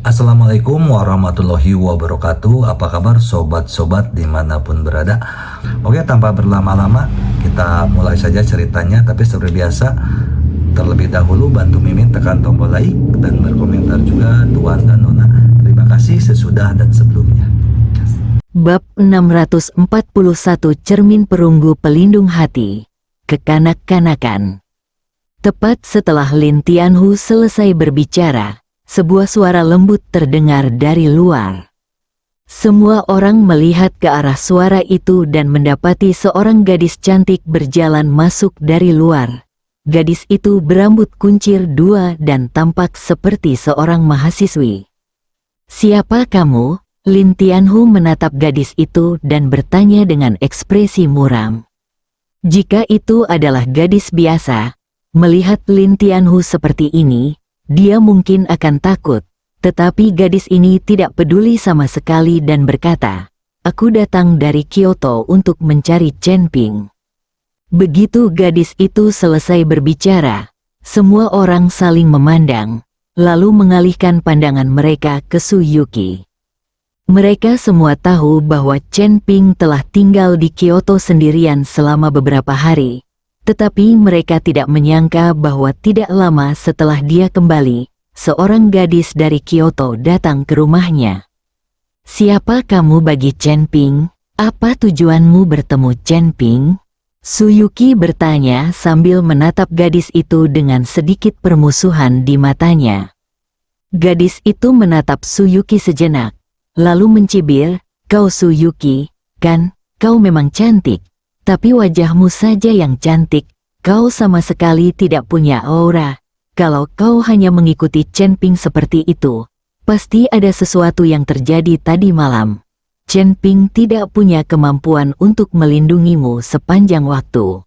Assalamualaikum warahmatullahi wabarakatuh. Apa kabar sobat-sobat dimanapun berada? Oke, tanpa berlama-lama kita mulai saja ceritanya. Tapi seperti biasa, terlebih dahulu bantu Mimin tekan tombol like dan berkomentar juga Tuan dan Nona. Terima kasih sesudah dan sebelumnya. Bab 641 Cermin Perunggu Pelindung Hati. Kekanak-kanakan. Tepat setelah Lin Tianhu selesai berbicara, sebuah suara lembut terdengar dari luar. Semua orang melihat ke arah suara itu dan mendapati seorang gadis cantik berjalan masuk dari luar. Gadis itu berambut kuncir dua dan tampak seperti seorang mahasiswi. "Siapa kamu?" Lin Tianhu menatap gadis itu dan bertanya dengan ekspresi muram. Jika itu adalah gadis biasa, melihat Lin Tianhu seperti ini, dia mungkin akan takut, tetapi gadis ini tidak peduli sama sekali dan berkata, "Aku datang dari Kyoto untuk mencari Chen Ping." Begitu gadis itu selesai berbicara, semua orang saling memandang, lalu mengalihkan pandangan mereka ke Su Yuki. Mereka semua tahu bahwa Chen Ping telah tinggal di Kyoto sendirian selama beberapa hari. Tetapi mereka tidak menyangka bahwa tidak lama setelah dia kembali, seorang gadis dari Kyoto datang ke rumahnya. "Siapa kamu bagi Chen Ping? Apa tujuanmu bertemu Chen Ping?" Su Yuki bertanya sambil menatap gadis itu dengan sedikit permusuhan di matanya. Gadis itu menatap Su Yuki sejenak, lalu mencibir, "Kau Su Yuki, kan, kau memang cantik. Tapi wajahmu saja yang cantik, kau sama sekali tidak punya aura. Kalau kau hanya mengikuti Chen Ping seperti itu, pasti ada sesuatu yang terjadi tadi malam. Chen Ping tidak punya kemampuan untuk melindungimu sepanjang waktu."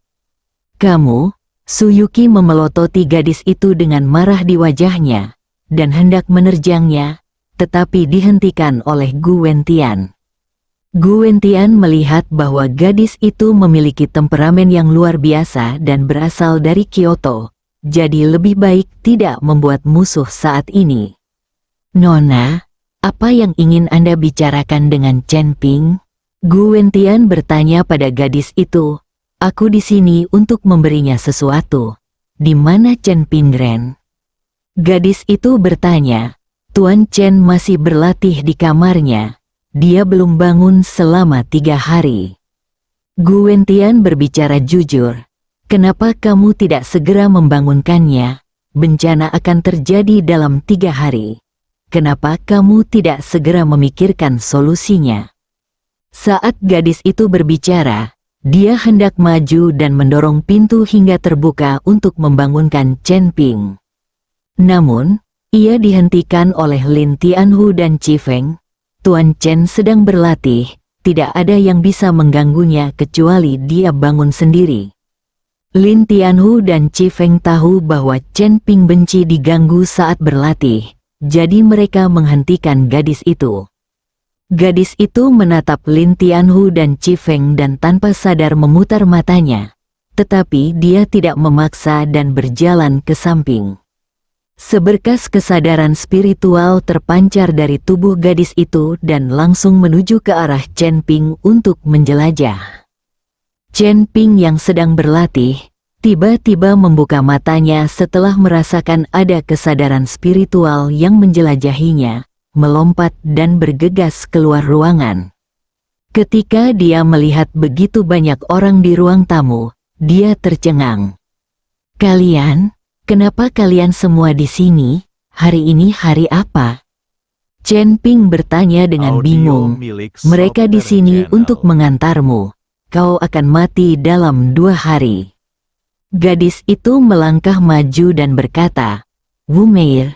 "Kamu?" Su Yuki memelototi gadis itu dengan marah di wajahnya, dan hendak menerjangnya, tetapi dihentikan oleh Gu Wentian. Gu Wentian melihat bahwa gadis itu memiliki temperamen yang luar biasa dan berasal dari Kyoto, jadi lebih baik tidak membuat musuh saat ini. "Nona, apa yang ingin Anda bicarakan dengan Chen Ping?" Gu Wentian bertanya pada gadis itu. "Aku di sini untuk memberinya sesuatu. Di mana Chen Ping Ren?" Gadis itu bertanya, "Tuan Chen masih berlatih di kamarnya. Dia belum bangun selama 3 hari. Gu Wentian berbicara jujur. "Kenapa kamu tidak segera membangunkannya? Bencana akan terjadi dalam 3 hari. Kenapa kamu tidak segera memikirkan solusinya?" Saat gadis itu berbicara, dia hendak maju dan mendorong pintu hingga terbuka untuk membangunkan Chen Ping. Namun, ia dihentikan oleh Lin Tianhu dan Chi Feng. "Tuan Chen sedang berlatih, tidak ada yang bisa mengganggunya kecuali dia bangun sendiri." Lin Tianhu dan Chi Feng tahu bahwa Chen Ping benci diganggu saat berlatih, jadi mereka menghentikan gadis itu. Gadis itu menatap Lin Tianhu dan Chi Feng dan tanpa sadar memutar matanya, tetapi dia tidak memaksa dan berjalan ke samping. Seberkas kesadaran spiritual terpancar dari tubuh gadis itu dan langsung menuju ke arah Chen Ping untuk menjelajah. Chen Ping yang sedang berlatih, tiba-tiba membuka matanya setelah merasakan ada kesadaran spiritual yang menjelajahinya, melompat dan bergegas keluar ruangan. Ketika dia melihat begitu banyak orang di ruang tamu, dia tercengang. "Kalian? Kenapa kalian semua di sini? Hari ini hari apa?" Chen Ping bertanya dengan bingung. "Mereka di sini untuk mengantarmu. Kau akan mati dalam 2 hari." Gadis itu melangkah maju dan berkata, "Wu Meir,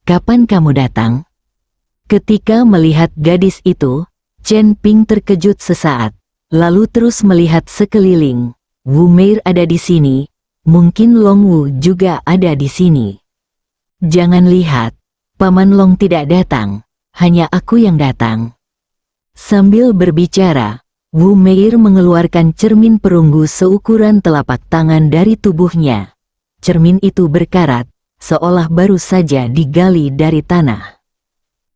kapan kamu datang?" Ketika melihat gadis itu, Chen Ping terkejut sesaat, lalu terus melihat sekeliling. "Wu Meir ada di sini. Mungkin Long Wu juga ada di sini. Jangan lihat, Paman Long tidak datang, hanya aku yang datang." Sambil berbicara, Wu Meir mengeluarkan cermin perunggu seukuran telapak tangan dari tubuhnya. Cermin itu berkarat, seolah baru saja digali dari tanah.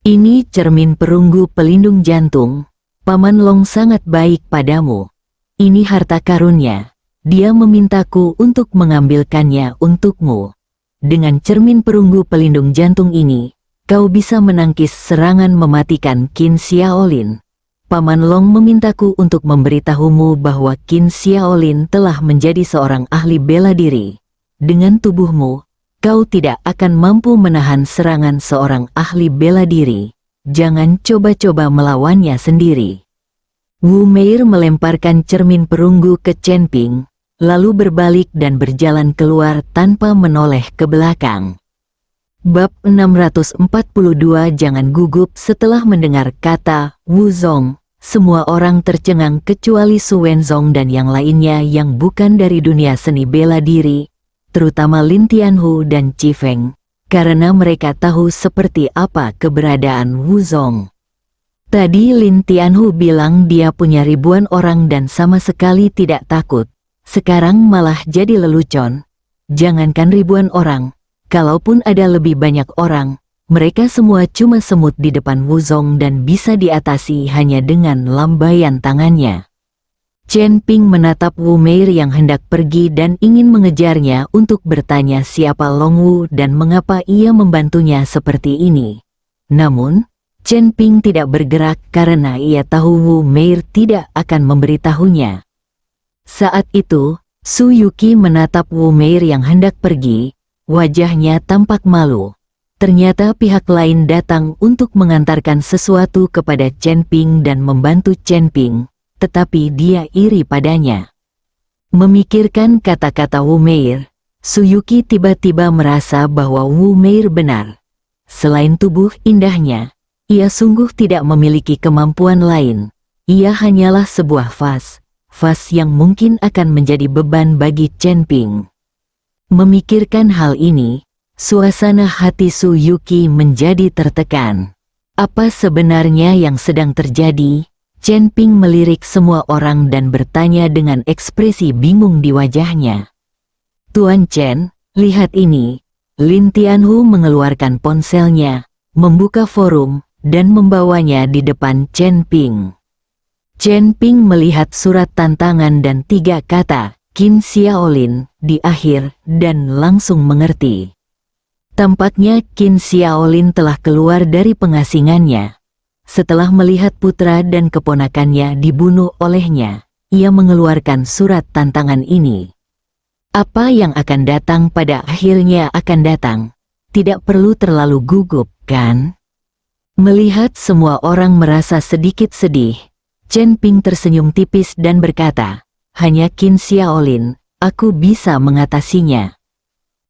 Ini cermin perunggu pelindung jantung. Paman Long sangat baik padamu. Ini harta karunnya. Dia memintaku untuk mengambilkannya untukmu. Dengan cermin perunggu pelindung jantung ini, kau bisa menangkis serangan mematikan Qin Xiaolin. Paman Long memintaku untuk memberitahumu bahwa Qin Xiaolin telah menjadi seorang ahli bela diri. Dengan tubuhmu, kau tidak akan mampu menahan serangan seorang ahli bela diri. Jangan coba-coba melawannya sendiri. Wu Meir melemparkan cermin perunggu ke Chen Ping, lalu berbalik dan berjalan keluar tanpa menoleh ke belakang. Bab 642 Jangan gugup. Setelah mendengar kata Wu Zong, semua orang tercengang kecuali Su Wenzong dan yang lainnya yang bukan dari dunia seni bela diri, terutama Lin Tianhu dan Chi Feng, karena mereka tahu seperti apa keberadaan Wu Zong. Tadi Lin Tianhu bilang dia punya ribuan orang dan sama sekali tidak takut. Sekarang malah jadi lelucon. Jangankan ribuan orang, kalaupun ada lebih banyak orang, mereka semua cuma semut di depan Wu Zong dan bisa diatasi hanya dengan lambaian tangannya. Chen Ping menatap Wu Meir yang hendak pergi dan ingin mengejarnya untuk bertanya siapa Long Wu dan mengapa ia membantunya seperti ini. Namun, Chen Ping tidak bergerak karena ia tahu Wu Meir tidak akan memberitahunya. Saat itu, Su Yuqi menatap Wu Meir yang hendak pergi, wajahnya tampak malu. Ternyata pihak lain datang untuk mengantarkan sesuatu kepada Chen Ping dan membantu Chen Ping, tetapi dia iri padanya. Memikirkan kata-kata Wu Meir, Su Yuqi tiba-tiba merasa bahwa Wu Meir benar. Selain tubuh indahnya, ia sungguh tidak memiliki kemampuan lain. Ia hanyalah sebuah vas yang mungkin akan menjadi beban bagi Chen Ping. Memikirkan hal ini, suasana hati Su Yuqi menjadi tertekan. Apa sebenarnya yang sedang terjadi? Chen Ping melirik semua orang dan bertanya dengan ekspresi bingung di wajahnya. Tuan Chen, lihat ini. Lin Tianhu mengeluarkan ponselnya, membuka forum, dan membawanya di depan Chen Ping. Chen Ping melihat surat tantangan dan 3 kata, Qin Xiaolin, di akhir, dan langsung mengerti. Tampaknya Qin Xiaolin telah keluar dari pengasingannya. Setelah melihat putra dan keponakannya dibunuh olehnya, ia mengeluarkan surat tantangan ini. Apa yang akan datang pada akhirnya akan datang. Tidak perlu terlalu gugup, kan? Melihat semua orang merasa sedikit sedih, Chen Ping tersenyum tipis dan berkata, hanya Qin Xiaolin, aku bisa mengatasinya.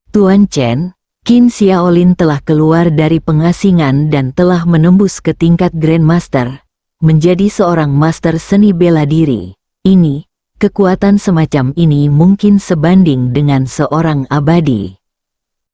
Tuan Chen, Qin Xiaolin telah keluar dari pengasingan dan telah menembus ke tingkat Grandmaster, menjadi seorang master seni bela diri. Ini, kekuatan semacam ini mungkin sebanding dengan seorang abadi.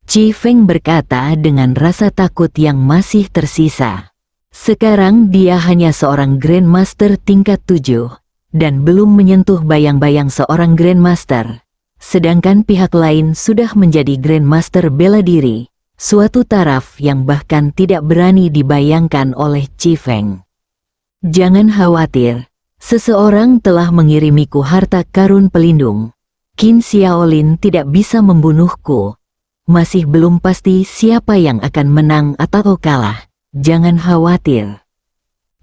Chi Feng berkata dengan rasa takut yang masih tersisa. Sekarang dia hanya seorang Grandmaster tingkat 7, dan belum menyentuh bayang-bayang seorang Grandmaster. Sedangkan pihak lain sudah menjadi Grandmaster bela diri, suatu taraf yang bahkan tidak berani dibayangkan oleh Chi Feng. Jangan khawatir, seseorang telah mengirimiku harta karun pelindung. Qin Xiaolin tidak bisa membunuhku. Masih belum pasti siapa yang akan menang atau kalah. Jangan khawatir.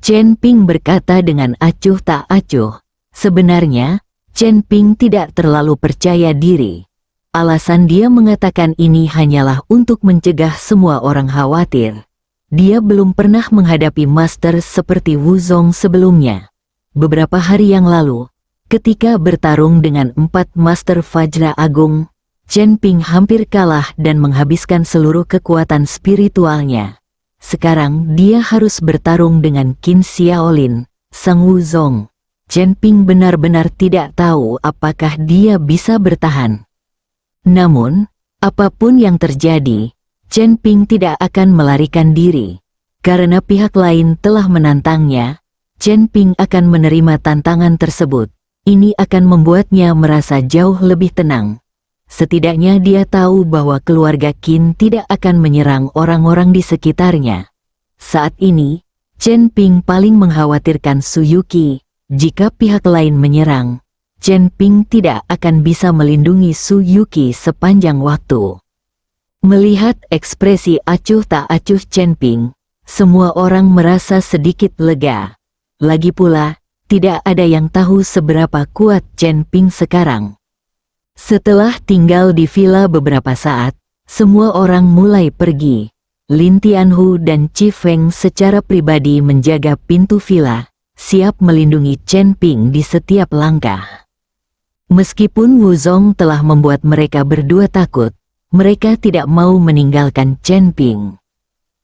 Chen Ping berkata dengan acuh tak acuh. Sebenarnya, Chen Ping tidak terlalu percaya diri. Alasan dia mengatakan ini hanyalah untuk mencegah semua orang khawatir. Dia belum pernah menghadapi master seperti Wu Zong sebelumnya. Beberapa hari yang lalu, ketika bertarung dengan 4 master Fajra Agung, Chen Ping hampir kalah dan menghabiskan seluruh kekuatan spiritualnya. Sekarang dia harus bertarung dengan Qin Xiaolin, Sang Wu Zong. Chen Ping benar-benar tidak tahu apakah dia bisa bertahan. Namun, apapun yang terjadi, Chen Ping tidak akan melarikan diri. Karena pihak lain telah menantangnya, Chen Ping akan menerima tantangan tersebut. Ini akan membuatnya merasa jauh lebih tenang. Setidaknya dia tahu bahwa keluarga Qin tidak akan menyerang orang-orang di sekitarnya. Saat ini, Chen Ping paling mengkhawatirkan Su Yuqi. Jika pihak lain menyerang, Chen Ping tidak akan bisa melindungi Su Yuqi sepanjang waktu. Melihat ekspresi acuh tak acuh Chen Ping, semua orang merasa sedikit lega. Lagi pula, tidak ada yang tahu seberapa kuat Chen Ping sekarang. Setelah tinggal di villa beberapa saat, semua orang mulai pergi. Lin Tianhu dan Chi Feng secara pribadi menjaga pintu villa, siap melindungi Chen Ping di setiap langkah. Meskipun Wu Zong telah membuat mereka berdua takut, mereka tidak mau meninggalkan Chen Ping.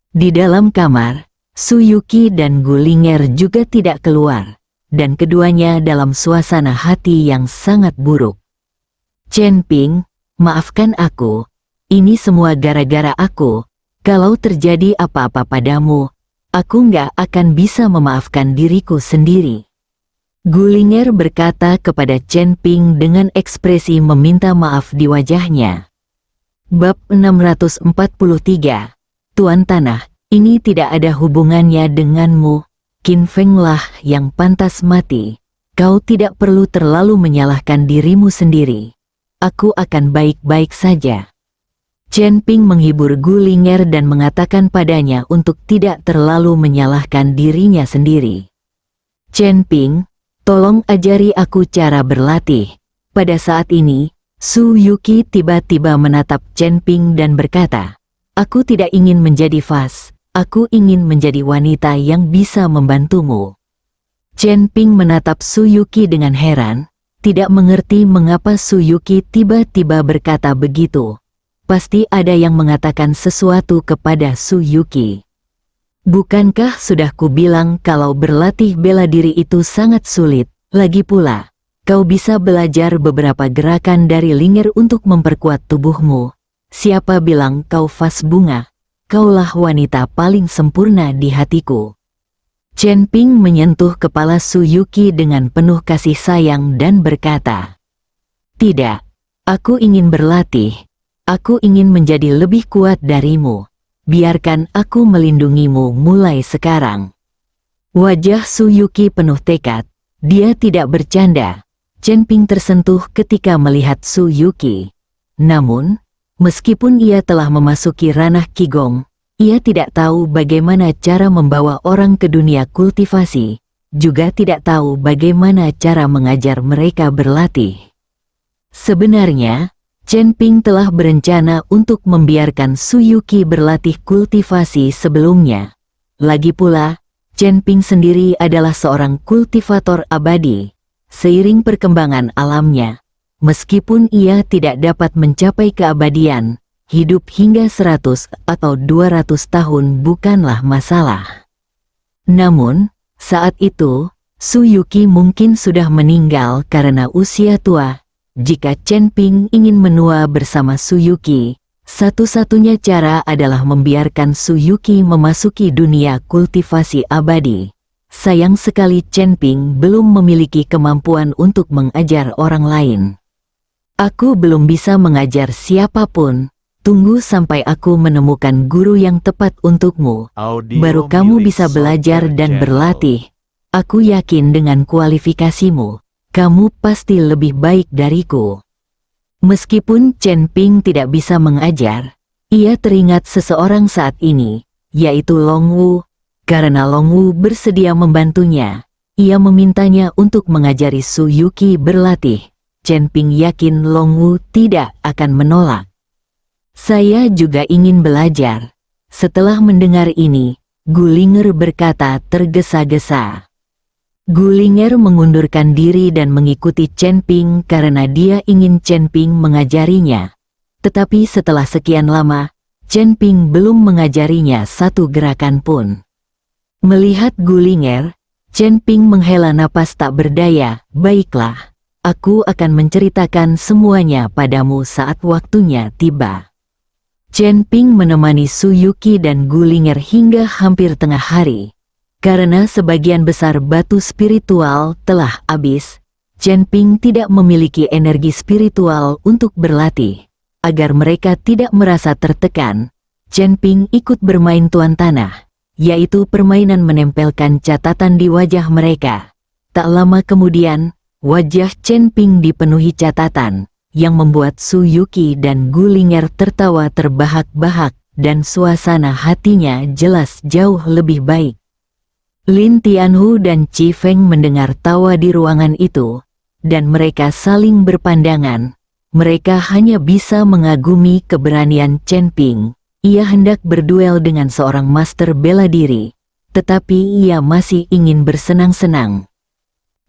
Di dalam kamar, Su Yuqi dan Gu Ling'er juga tidak keluar, dan keduanya dalam suasana hati yang sangat buruk. Chen Ping, maafkan aku, ini semua gara-gara aku. Kalau terjadi apa-apa padamu, aku nggak akan bisa memaafkan diriku sendiri. Gu Ling'er berkata kepada Chen Ping dengan ekspresi meminta maaf di wajahnya. Bab 643, Tuan Tanah, ini tidak ada hubungannya denganmu. Qin Feng lah yang pantas mati. Kau tidak perlu terlalu menyalahkan dirimu sendiri. Aku akan baik-baik saja. Chen Ping menghibur Gu Ling'er dan mengatakan padanya untuk tidak terlalu menyalahkan dirinya sendiri. Chen Ping, tolong ajari aku cara berlatih. Pada saat ini, Su Yuqi tiba-tiba menatap Chen Ping dan berkata, aku tidak ingin menjadi fas, aku ingin menjadi wanita yang bisa membantumu. Chen Ping menatap Su Yuqi dengan heran, tidak mengerti mengapa Su Yuqi tiba-tiba berkata begitu. Pasti ada yang mengatakan sesuatu kepada Su Yuqi. Bukankah sudah kubilang kalau berlatih bela diri itu sangat sulit? Lagi pula, kau bisa belajar beberapa gerakan dari Ling'er untuk memperkuat tubuhmu. Siapa bilang kau fas bunga? Kaulah wanita paling sempurna di hatiku. Chen Ping menyentuh kepala Su Yuqi dengan penuh kasih sayang dan berkata, tidak, aku ingin berlatih. Aku ingin menjadi lebih kuat darimu. Biarkan aku melindungimu mulai sekarang. Wajah Su Yuqi penuh tekad. Dia tidak bercanda. Chen Ping tersentuh ketika melihat Su Yuqi. Namun, meskipun ia telah memasuki ranah Qigong, ia tidak tahu bagaimana cara membawa orang ke dunia kultivasi, juga tidak tahu bagaimana cara mengajar mereka berlatih. Sebenarnya, Chen Ping telah berencana untuk membiarkan Su Yuqi berlatih kultivasi sebelumnya. Lagi pula, Chen Ping sendiri adalah seorang kultivator abadi. Seiring perkembangan alamnya, meskipun ia tidak dapat mencapai keabadian, hidup hingga 100 atau 200 tahun bukanlah masalah. Namun, saat itu, Su Yuqi mungkin sudah meninggal karena usia tua. Jika Chen Ping ingin menua bersama Su Yuqi, satu-satunya cara adalah membiarkan Su Yuqi memasuki dunia kultivasi abadi. Sayang sekali Chen Ping belum memiliki kemampuan untuk mengajar orang lain. Aku belum bisa mengajar siapapun. Tunggu sampai aku menemukan guru yang tepat untukmu. Baru kamu bisa belajar dan berlatih. Aku yakin dengan kualifikasimu, kamu pasti lebih baik dariku. Meskipun Chen Ping tidak bisa mengajar, ia teringat seseorang saat ini, yaitu Long Wu. Karena Long Wu bersedia membantunya, ia memintanya untuk mengajari Su Yuqi berlatih. Chen Ping yakin Long Wu tidak akan menolak. Saya juga ingin belajar. Setelah mendengar ini, Gu Ling'er berkata tergesa-gesa. Gu Ling'er mengundurkan diri dan mengikuti Chen Ping karena dia ingin Chen Ping mengajarinya. Tetapi setelah sekian lama, Chen Ping belum mengajarinya satu gerakan pun. Melihat Gu Ling'er, Chen Ping menghela napas tak berdaya. Baiklah, aku akan menceritakan semuanya padamu saat waktunya tiba. Chen Ping menemani Su Yuqi dan Gu Ling'er hingga hampir tengah hari. Karena sebagian besar batu spiritual telah habis, Chen Ping tidak memiliki energi spiritual untuk berlatih. Agar mereka tidak merasa tertekan, Chen Ping ikut bermain tuan tanah, yaitu permainan menempelkan catatan di wajah mereka. Tak lama kemudian, wajah Chen Ping dipenuhi catatan, yang membuat Su Yuqi dan Gu Ling'er tertawa terbahak-bahak, dan suasana hatinya jelas jauh lebih baik. Lin Tianhu dan Chi Feng mendengar tawa di ruangan itu, dan mereka saling berpandangan. Mereka hanya bisa mengagumi keberanian Chen Ping. Ia hendak berduel dengan seorang master bela diri, tetapi ia masih ingin bersenang-senang.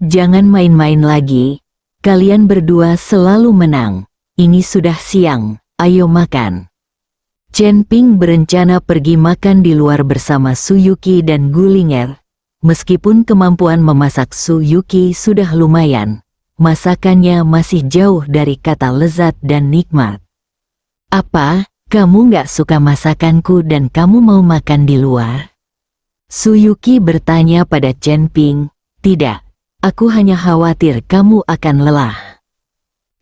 Jangan main-main lagi, kalian berdua selalu menang. Ini sudah siang, ayo makan. Chen Ping berencana pergi makan di luar bersama Su Yuqi dan Gu Ling'er. Meskipun kemampuan memasak Su Yuqi sudah lumayan, masakannya masih jauh dari kata lezat dan nikmat. Apa, kamu nggak suka masakanku dan kamu mau makan di luar? Su Yuqi bertanya pada Chen Ping. Tidak, aku hanya khawatir kamu akan lelah.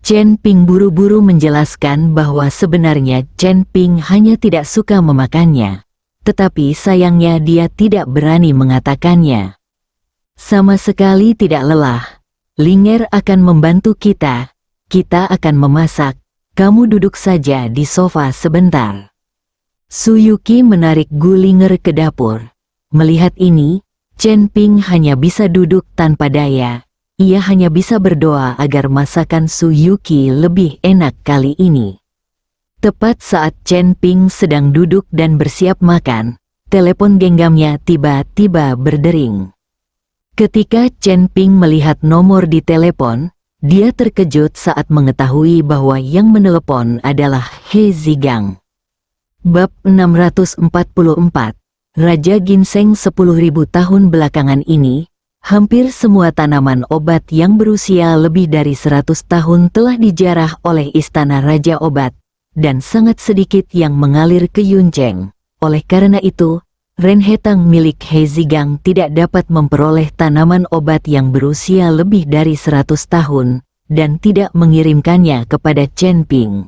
Chen Ping buru-buru menjelaskan bahwa sebenarnya Chen Ping hanya tidak suka memakannya. Tetapi sayangnya dia tidak berani mengatakannya. Sama sekali tidak lelah. Ling'er akan membantu kita. Kita akan memasak. Kamu duduk saja di sofa sebentar. Su Yuqi menarik Gu Ling'er ke dapur. Melihat ini, Chen Ping hanya bisa duduk tanpa daya. Ia hanya bisa berdoa agar masakan Su Yuqi lebih enak kali ini. Tepat saat Chen Ping sedang duduk dan bersiap makan, telepon genggamnya tiba-tiba berdering. Ketika Chen Ping melihat nomor di telepon, dia terkejut saat mengetahui bahwa yang menelepon adalah He Zigang. Bab 644, Raja Ginseng 10.000 tahun belakangan ini, hampir semua tanaman obat yang berusia lebih dari 100 tahun telah dijarah oleh Istana Raja Obat, dan sangat sedikit yang mengalir ke Yuncheng. Oleh karena itu, renhetang milik He Zigang tidak dapat memperoleh tanaman obat yang berusia lebih dari 100 tahun, dan tidak mengirimkannya kepada Chen Ping.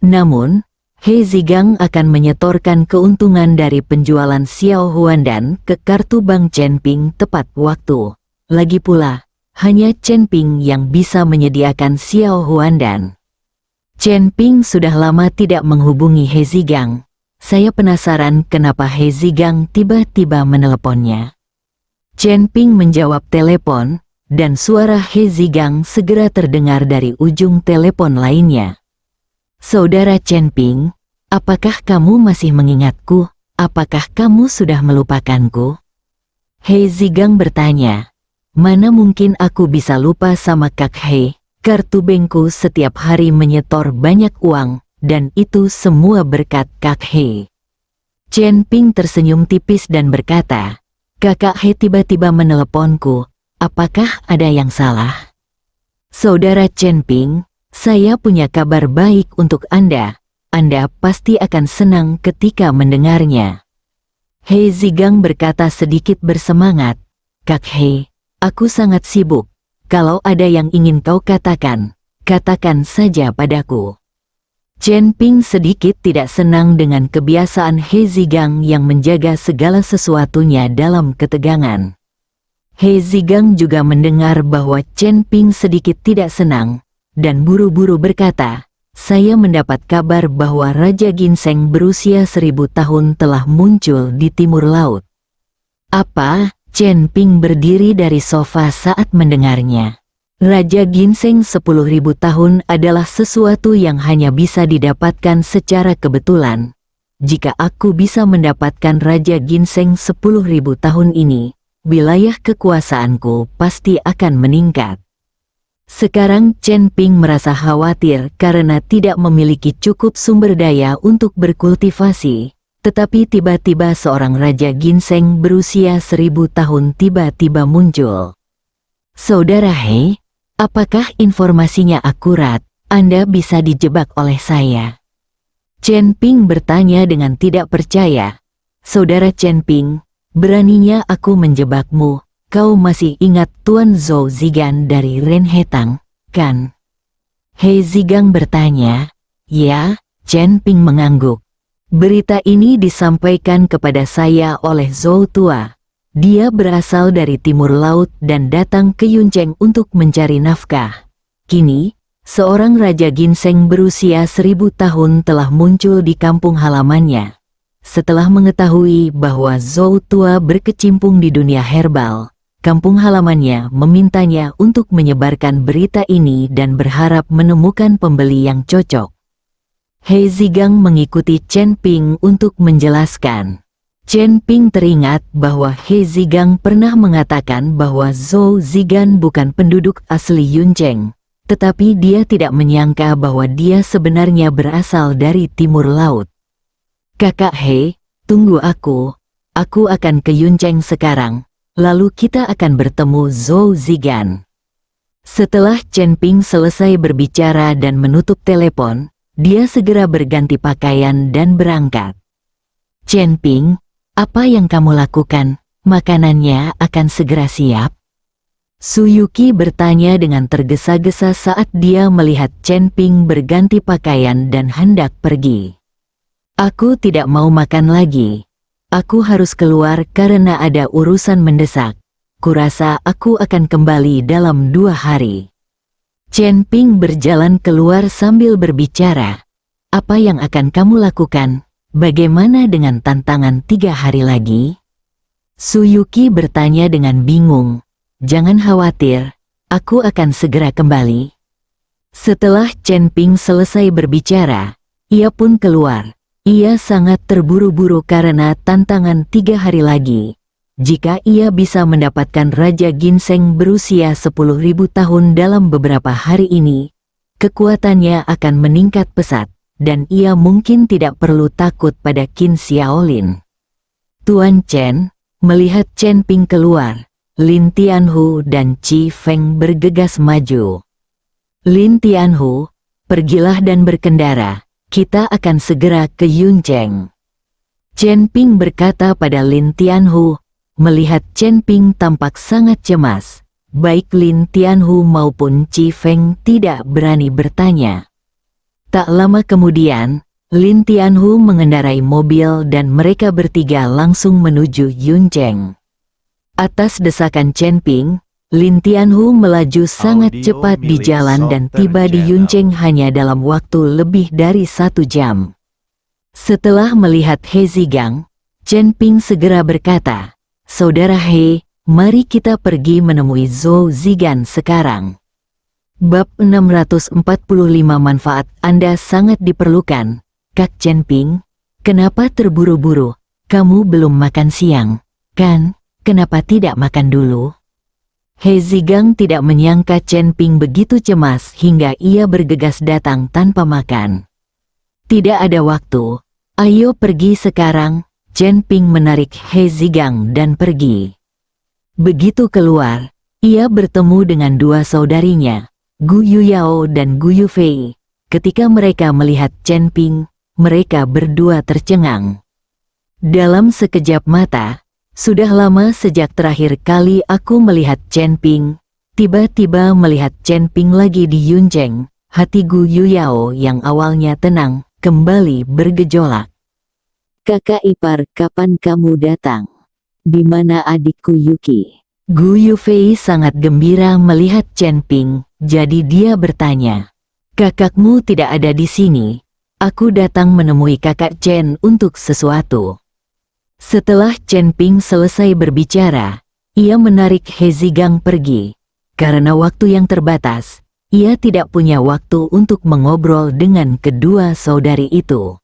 Namun, He Zigang akan menyetorkan keuntungan dari penjualan Xiao Huandan ke kartu bank Chen Ping tepat waktu. Lagi pula, hanya Chen Ping yang bisa menyediakan Xiao Huandan. Chen Ping sudah lama tidak menghubungi He Zigang. Saya penasaran kenapa He Zigang tiba-tiba meneleponnya. Chen Ping menjawab telepon, dan suara He Zigang segera terdengar dari ujung telepon lainnya. Saudara Chen Ping, apakah kamu masih mengingatku? Apakah kamu sudah melupakanku? He Zigang bertanya. Mana mungkin aku bisa lupa sama Kak He? Kartu bankku setiap hari menyetor banyak uang, dan itu semua berkat Kak He. Chen Ping tersenyum tipis dan berkata, Kakak He tiba-tiba meneleponku, apakah ada yang salah? Saudara Chen Ping, saya punya kabar baik untuk Anda. Anda pasti akan senang ketika mendengarnya. He Zigang berkata sedikit bersemangat, Kak He, aku sangat sibuk. Kalau ada yang ingin kau katakan, katakan saja padaku. Chen Ping sedikit tidak senang dengan kebiasaan He Zigang yang menjaga segala sesuatunya dalam ketegangan. He Zigang juga mendengar bahwa Chen Ping sedikit tidak senang, dan buru-buru berkata, saya mendapat kabar bahwa Raja Ginseng berusia 1000 tahun telah muncul di timur laut. Apa? Chen Ping berdiri dari sofa saat mendengarnya. Raja Ginseng 10.000 tahun adalah sesuatu yang hanya bisa didapatkan secara kebetulan. Jika aku bisa mendapatkan Raja Ginseng 10.000 tahun ini, wilayah kekuasaanku pasti akan meningkat. Sekarang Chen Ping merasa khawatir karena tidak memiliki cukup sumber daya untuk berkultivasi. Tetapi tiba-tiba seorang Raja Ginseng berusia 1000 tahun tiba-tiba muncul. Saudara He, apakah informasinya akurat? Anda bisa dijebak oleh saya. Chen Ping bertanya dengan tidak percaya. Saudara Chen Ping, beraninya aku menjebakmu. Kau masih ingat Tuan Zhou Zigan dari Renhetang, kan? He Zigang bertanya. Ya, Chen Ping mengangguk. Berita ini disampaikan kepada saya oleh Zhou Tua. Dia berasal dari timur laut dan datang ke Yuncheng untuk mencari nafkah. Kini, seorang Raja Ginseng berusia 1000 tahun telah muncul di kampung halamannya. Setelah mengetahui bahwa Zhou Tua berkecimpung di dunia herbal, kampung halamannya memintanya untuk menyebarkan berita ini dan berharap menemukan pembeli yang cocok. He Zigang mengikuti Chen Ping untuk menjelaskan. Chen Ping teringat bahwa He Zigang pernah mengatakan bahwa Zhou Zigan bukan penduduk asli Yuncheng, tetapi dia tidak menyangka bahwa dia sebenarnya berasal dari timur laut. Kakak He, tunggu aku akan ke Yuncheng sekarang. Lalu kita akan bertemu Zhou Zigan. Setelah Chen Ping selesai berbicara dan menutup telepon, dia segera berganti pakaian dan berangkat. Chen Ping, apa yang kamu lakukan? Makanannya akan segera siap? Suyuki bertanya dengan tergesa-gesa saat dia melihat Chen Ping berganti pakaian dan hendak pergi. Aku tidak mau makan lagi. Aku harus keluar karena ada urusan mendesak. Kurasa aku akan kembali dalam 2 hari. Chen Ping berjalan keluar sambil berbicara. Apa yang akan kamu lakukan? Bagaimana dengan tantangan 3 hari lagi? Suyuki bertanya dengan bingung. Jangan khawatir, aku akan segera kembali. Setelah Chen Ping selesai berbicara, ia pun keluar. Ia sangat terburu-buru karena tantangan 3 hari lagi. Jika ia bisa mendapatkan Raja Ginseng berusia 10.000 tahun dalam beberapa hari ini, kekuatannya akan meningkat pesat, dan ia mungkin tidak perlu takut pada Qin Xiaolin. Tuan Chen, melihat Chen Ping keluar, Lin Tianhu dan Qi Feng bergegas maju. Lin Tianhu, pergilah dan berkendara. Kita akan segera ke Yuncheng. Chen Ping berkata pada Lin Tianhu. Melihat Chen Ping tampak sangat cemas, baik Lin Tianhu maupun Qi Feng tidak berani bertanya. Tak lama kemudian, Lin Tianhu mengendarai mobil dan mereka bertiga langsung menuju Yuncheng. Atas desakan Chen Ping, Lin Tianhu melaju sangat cepat di jalan dan tiba di Yuncheng hanya dalam waktu lebih dari 1 jam. Setelah melihat He Zigang, Chen Ping segera berkata, "Saudara He, mari kita pergi menemui Zhou Zigan sekarang." Bab 645 manfaat Anda sangat diperlukan, Kak Chen Ping. Kenapa terburu-buru? Kamu belum makan siang, kan? Kenapa tidak makan dulu? He Zigang tidak menyangka Chen Ping begitu cemas hingga ia bergegas datang tanpa makan. Tidak ada waktu, ayo pergi sekarang. Chen Ping menarik He Zigang dan pergi. Begitu keluar, ia bertemu dengan 2 saudarinya, Gu Yuyao dan Gu Yufei. Ketika mereka melihat Chen Ping, mereka berdua tercengang. Dalam sekejap mata, sudah lama sejak terakhir kali aku melihat Chen Ping. Tiba-tiba melihat Chen Ping lagi di Yuncheng, hati Gu Yuyao yang awalnya tenang, kembali bergejolak. Kakak ipar, kapan kamu datang? Di mana adikku Yuki? Gu Yufei sangat gembira melihat Chen Ping, jadi dia bertanya. Kakakmu tidak ada di sini. Aku datang menemui kakak Chen untuk sesuatu. Setelah Chen Ping selesai berbicara, ia menarik He Zigang pergi. Karena waktu yang terbatas, ia tidak punya waktu untuk mengobrol dengan kedua saudari itu.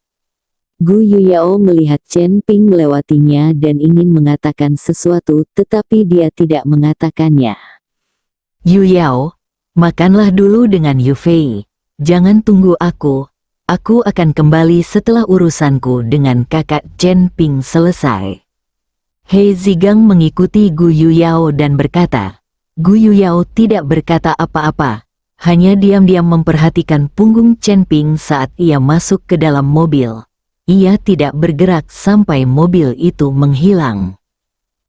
Gu Yuyao melihat Chen Ping melewatinya dan ingin mengatakan sesuatu, tetapi dia tidak mengatakannya. Yuyao, makanlah dulu dengan Yufei. Jangan tunggu aku. Aku akan kembali setelah urusanku dengan kakak Chen Ping selesai. He Zigang mengikuti Gu Yuyao dan berkata. Gu Yuyao tidak berkata apa-apa, hanya diam-diam memperhatikan punggung Chen Ping saat ia masuk ke dalam mobil. Ia tidak bergerak sampai mobil itu menghilang.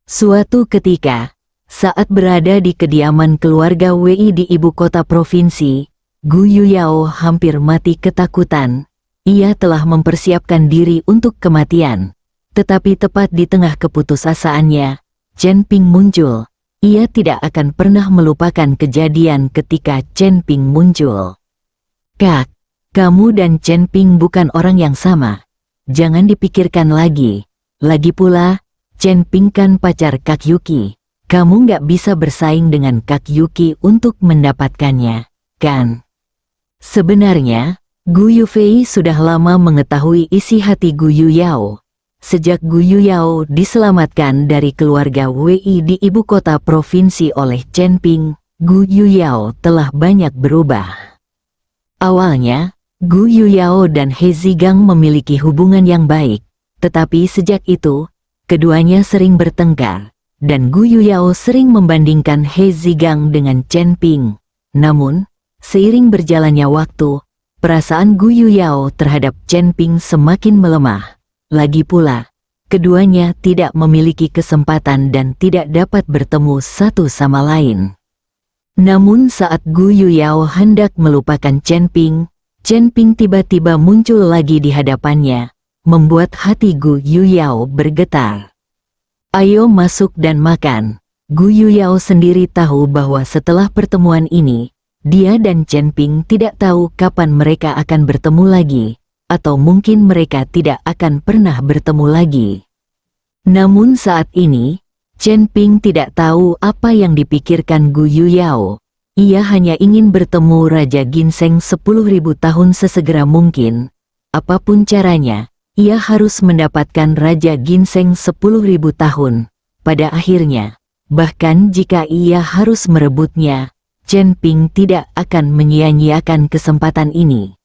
Suatu ketika, saat berada di kediaman keluarga Wei di ibu kota provinsi, Gu Yuyao hampir mati ketakutan. ia telah mempersiapkan diri untuk kematian. Tetapi tepat di tengah keputusasaannya, Chen Ping muncul. Ia tidak akan pernah melupakan kejadian ketika Chen Ping muncul. Kak, kamu dan Chen Ping bukan orang yang sama. Jangan dipikirkan lagi. Lagi pula, Chen Ping kan pacar Kak Yuki. Kamu nggak bisa bersaing dengan Kak Yuki untuk mendapatkannya, kan? Sebenarnya, Gu Yufei sudah lama mengetahui isi hati Gu Yuyao. Sejak Gu Yuyao diselamatkan dari keluarga Wei di ibu kota provinsi oleh Chen Ping, Gu Yuyao telah banyak berubah. Awalnya, Gu Yuyao dan He Zigang memiliki hubungan yang baik, tetapi sejak itu, keduanya sering bertengkar, dan Gu Yuyao sering membandingkan He Zigang dengan Chen Ping. Namun, seiring berjalannya waktu, perasaan Gu Yuyao terhadap Chen Ping semakin melemah. Lagi pula, keduanya tidak memiliki kesempatan dan tidak dapat bertemu satu sama lain. Namun saat Gu Yuyao hendak melupakan Chen Ping tiba-tiba muncul lagi di hadapannya, membuat hati Gu Yuyao bergetar. Ayo masuk dan makan. Gu Yuyao sendiri tahu bahwa setelah pertemuan ini, dia dan Chen Ping tidak tahu kapan mereka akan bertemu lagi, atau mungkin mereka tidak akan pernah bertemu lagi. Namun saat ini, Chen Ping tidak tahu apa yang dipikirkan Gu Yuyao. Ia hanya ingin bertemu Raja Ginseng 10.000 tahun sesegera mungkin. Apapun caranya, ia harus mendapatkan Raja Ginseng 10.000 tahun. Pada akhirnya, bahkan jika ia harus merebutnya, Chen Ping tidak akan menyia-nyiakan kesempatan ini.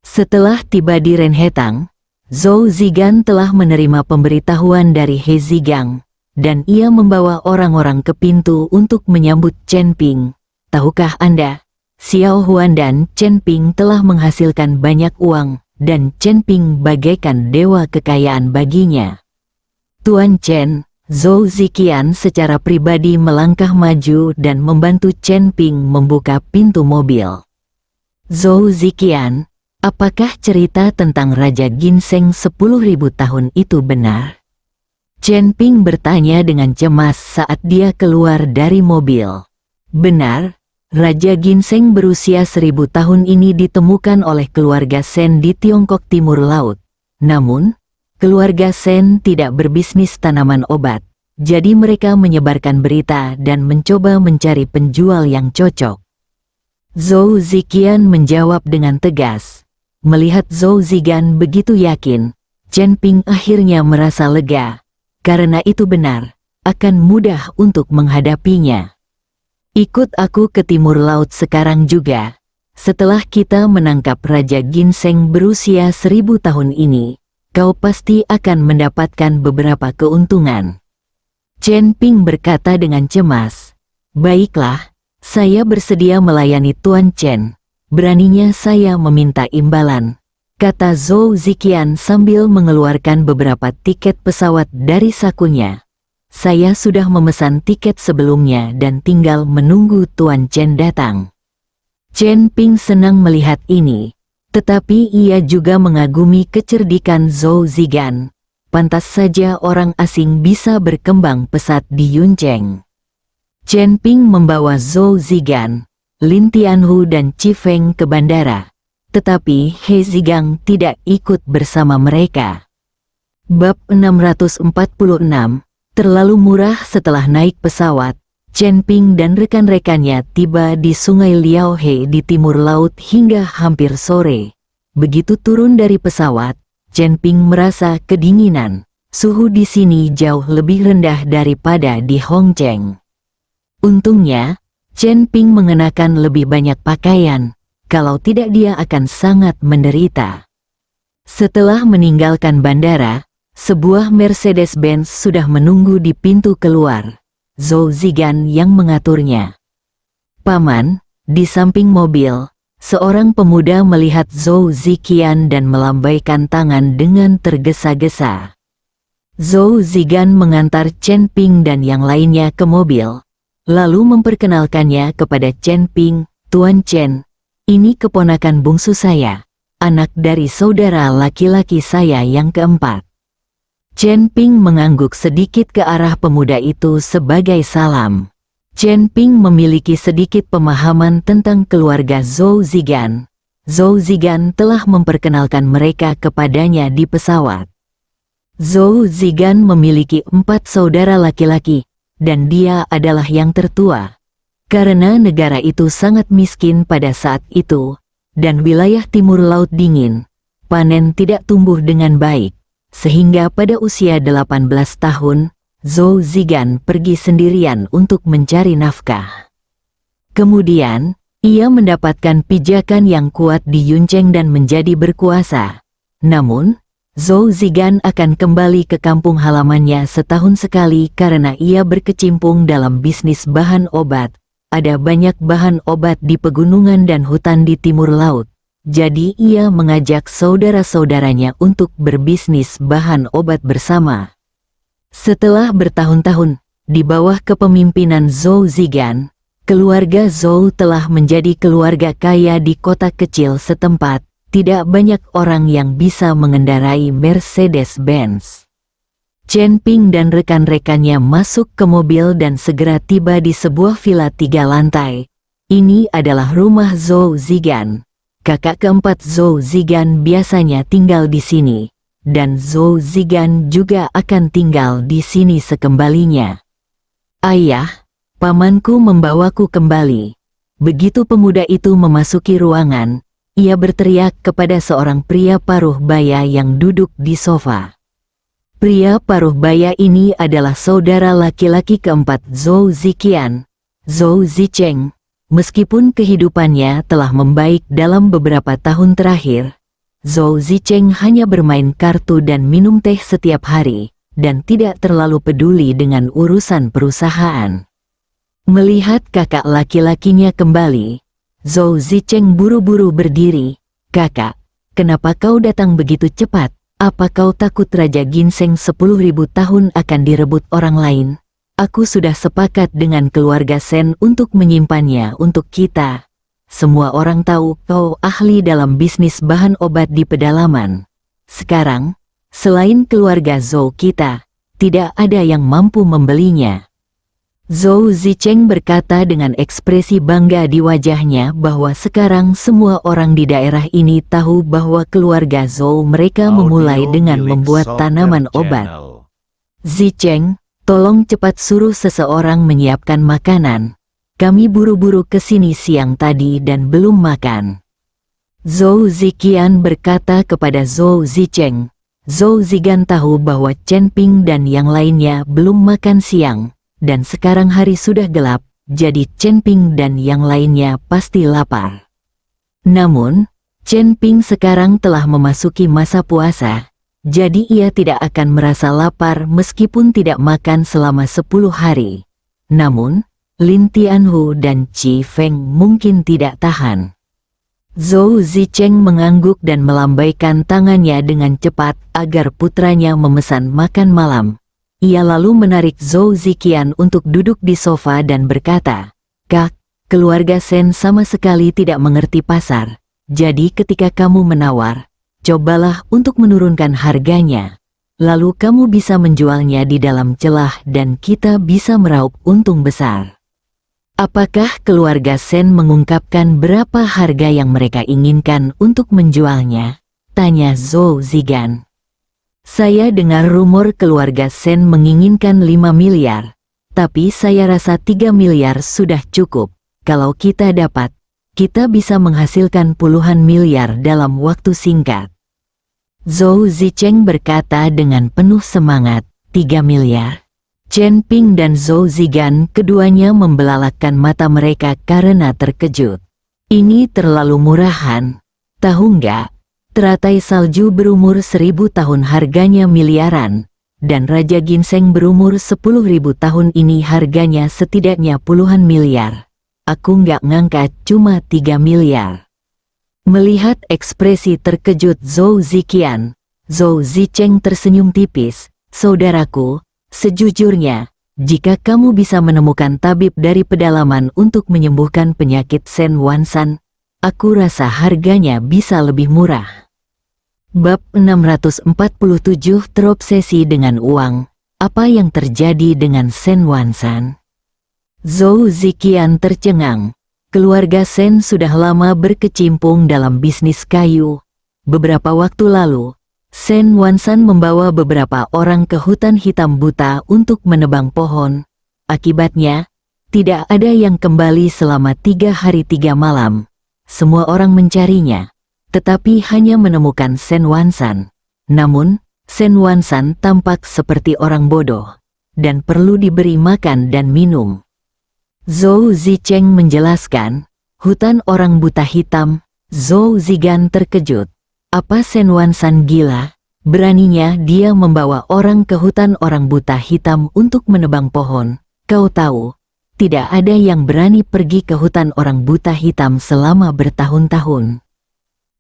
Setelah tiba di Renhetang, Zhou Zigan telah menerima pemberitahuan dari He Zigang, dan ia membawa orang-orang ke pintu untuk menyambut Chen Ping. Tahukah Anda, Xiao Huan dan Chen Ping telah menghasilkan banyak uang, dan Chen Ping bagaikan dewa kekayaan baginya. Tuan Chen, Zhou Ziqian secara pribadi melangkah maju dan membantu Chen Ping membuka pintu mobil. Zhou Ziqian, apakah cerita tentang Raja Ginseng 10.000 tahun itu benar? Chen Ping bertanya dengan cemas saat dia keluar dari mobil. Benar, Raja Ginseng berusia 1000 tahun ini ditemukan oleh keluarga Shen di Tiongkok Timur Laut. Namun, keluarga Shen tidak berbisnis tanaman obat, jadi mereka menyebarkan berita dan mencoba mencari penjual yang cocok. Zhou Ziqian menjawab dengan tegas. Melihat Zhou Zigan begitu yakin, Chen Ping akhirnya merasa lega. Karena itu benar, akan mudah untuk menghadapinya. Ikut aku ke timur laut sekarang juga. Setelah kita menangkap Raja Ginseng berusia 1000 tahun ini, kau pasti akan mendapatkan beberapa keuntungan. Chen Ping berkata dengan cemas. Baiklah, saya bersedia melayani Tuan Chen. Beraninya saya meminta imbalan, kata Zhou Ziqian sambil mengeluarkan beberapa tiket pesawat dari sakunya. Saya sudah memesan tiket sebelumnya dan tinggal menunggu Tuan Chen datang. Chen Ping senang melihat ini, tetapi ia juga mengagumi kecerdikan Zhou Zigan. Pantas saja orang asing bisa berkembang pesat di Yuncheng. Chen Ping membawa Zhou Zigan, Lin Tianhu dan Chi Feng ke bandara, tetapi He Zigang tidak ikut bersama mereka. Bab 646, terlalu murah. Setelah naik pesawat, Chen Ping dan rekan-rekannya tiba di Sungai Liaohe di timur laut hingga hampir sore. Begitu turun dari pesawat, Chen Ping merasa kedinginan. Suhu di sini jauh lebih rendah daripada di Hongcheng. Untungnya, Chen Ping mengenakan lebih banyak pakaian, kalau tidak dia akan sangat menderita. Setelah meninggalkan bandara, sebuah Mercedes-Benz sudah menunggu di pintu keluar. Zhou Zigan yang mengaturnya. Paman, di samping mobil, seorang pemuda melihat Zhou Ziqian dan melambaikan tangan dengan tergesa-gesa. Zhou Zigan mengantar Chen Ping dan yang lainnya ke mobil, lalu memperkenalkannya kepada Chen Ping. Tuan Chen, ini keponakan bungsu saya. anak dari saudara laki-laki saya yang keempat. Chen Ping mengangguk sedikit ke arah pemuda itu sebagai salam. Chen Ping memiliki sedikit pemahaman tentang keluarga Zhou Zigan. Zhou Zigan telah memperkenalkan mereka kepadanya di pesawat. Zhou Zigan memiliki 4 saudara laki-laki, dan dia adalah yang tertua. Karena negara itu sangat miskin pada saat itu, dan wilayah timur laut dingin, panen tidak tumbuh dengan baik, sehingga pada usia 18 tahun, Zhou Zigan pergi sendirian untuk mencari nafkah. Kemudian, ia mendapatkan pijakan yang kuat di Yuncheng dan menjadi berkuasa. Namun, Zhou Zigan akan kembali ke kampung halamannya setahun sekali karena ia berkecimpung dalam bisnis bahan obat. Ada banyak bahan obat di pegunungan dan hutan di timur laut. Jadi ia mengajak saudara-saudaranya untuk berbisnis bahan obat bersama. Setelah bertahun-tahun, di bawah kepemimpinan Zhou Zigan, keluarga Zhou telah menjadi keluarga kaya di kota kecil setempat. Tidak banyak orang yang bisa mengendarai Mercedes-Benz. Chen Ping dan rekan-rekannya masuk ke mobil dan segera tiba di sebuah villa 3 lantai. Ini adalah rumah Zhou Zigan. Kakak keempat Zhou Zigan biasanya tinggal di sini. Dan Zhou Zigan juga akan tinggal di sini sekembalinya. Ayah, pamanku membawaku kembali. Begitu pemuda itu memasuki ruangan, ia berteriak kepada seorang pria paruh baya yang duduk di sofa. Pria paruh baya ini adalah saudara laki-laki keempat Zhou Ziqian, Zhou Zicheng. Meskipun kehidupannya telah membaik dalam beberapa tahun terakhir, Zhou Zicheng hanya bermain kartu dan minum teh setiap hari, dan tidak terlalu peduli dengan urusan perusahaan. Melihat kakak laki-lakinya kembali, Zhou Zicheng buru-buru berdiri. "Kakak, kenapa kau datang begitu cepat? Apa kau takut Raja Ginseng 10.000 tahun akan direbut orang lain? Aku sudah sepakat dengan keluarga Shen untuk menyimpannya untuk kita. Semua orang tahu kau ahli dalam bisnis bahan obat di pedalaman. Sekarang, selain keluarga Zhou kita, tidak ada yang mampu membelinya." Zhou Zicheng berkata dengan ekspresi bangga di wajahnya bahwa sekarang semua orang di daerah ini tahu bahwa keluarga Zhou mereka memulai dengan membuat tanaman obat. "Zicheng, tolong cepat suruh seseorang menyiapkan makanan. Kami buru-buru ke sini siang tadi dan belum makan." Zhou Ziqian berkata kepada Zhou Zicheng. Zhou Zigan tahu bahwa Chen Ping dan yang lainnya belum makan siang, dan sekarang hari sudah gelap, jadi Chen Ping dan yang lainnya pasti lapar. Namun, Chen Ping sekarang telah memasuki masa puasa, jadi ia tidak akan merasa lapar meskipun tidak makan selama 10 hari. Namun, Lin Tianhu dan Qi Feng mungkin tidak tahan. Zhou Zicheng mengangguk dan melambaikan tangannya dengan cepat agar putranya memesan makan malam. Ia lalu menarik Zhou Ziqian untuk duduk di sofa dan berkata, "Kak, keluarga Shen sama sekali tidak mengerti pasar. Jadi ketika kamu menawar, cobalah untuk menurunkan harganya. Lalu kamu bisa menjualnya di dalam celah dan kita bisa meraup untung besar." "Apakah keluarga Shen mengungkapkan berapa harga yang mereka inginkan untuk menjualnya?" tanya Zhou Zigan. "Saya dengar rumor keluarga Shen menginginkan 5 miliar, tapi saya rasa 3 miliar sudah cukup. Kalau kita dapat, kita bisa menghasilkan puluhan miliar dalam waktu singkat." Zhou Zicheng berkata dengan penuh semangat, 3 miliar. Chen Ping dan Zhou Zigan keduanya membelalakkan mata mereka karena terkejut. "Ini terlalu murahan. Tahu nggak? Teratai salju berumur 1000 tahun harganya miliaran, dan Raja Ginseng berumur 10.000 tahun ini harganya setidaknya puluhan miliar. Aku nggak ngangkat cuma 3 miliar. Melihat ekspresi terkejut Zhou Ziqian, Zhou Zicheng tersenyum tipis. "Saudaraku, sejujurnya, jika kamu bisa menemukan tabib dari pedalaman untuk menyembuhkan penyakit Shen Wansan, aku rasa harganya bisa lebih murah. Bab 647 terobsesi dengan uang. Apa yang terjadi dengan Shen Wansan? Zhou Ziqian tercengang. Keluarga Shen sudah lama berkecimpung dalam bisnis kayu. Beberapa waktu lalu, Shen Wansan membawa beberapa orang ke hutan hitam buta untuk menebang pohon. Akibatnya, tidak ada yang kembali selama 3 hari 3 malam. Semua orang mencarinya, tetapi hanya menemukan Shen Wansan. Namun, Shen Wansan tampak seperti orang bodoh, dan perlu diberi makan dan minum. Zhou Zicheng menjelaskan, hutan orang buta hitam. Zhou Zigan terkejut. Apa Shen Wansan gila? Beraninya dia membawa orang ke hutan orang buta hitam untuk menebang pohon. Kau tahu, tidak ada yang berani pergi ke hutan orang buta hitam selama bertahun-tahun.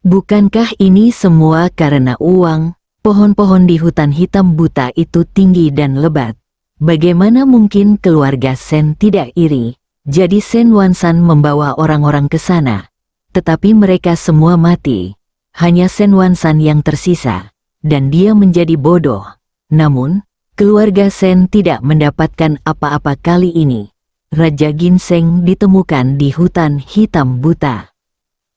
Bukankah ini semua karena uang? Pohon-pohon di hutan hitam buta itu tinggi dan lebat. Bagaimana mungkin keluarga Shen tidak iri? Jadi Shen Wansan membawa orang-orang ke sana. Tetapi mereka semua mati. Hanya Shen Wansan yang tersisa. Dan dia menjadi bodoh. Namun, keluarga Shen tidak mendapatkan apa-apa kali ini. Raja Ginseng ditemukan di hutan hitam buta.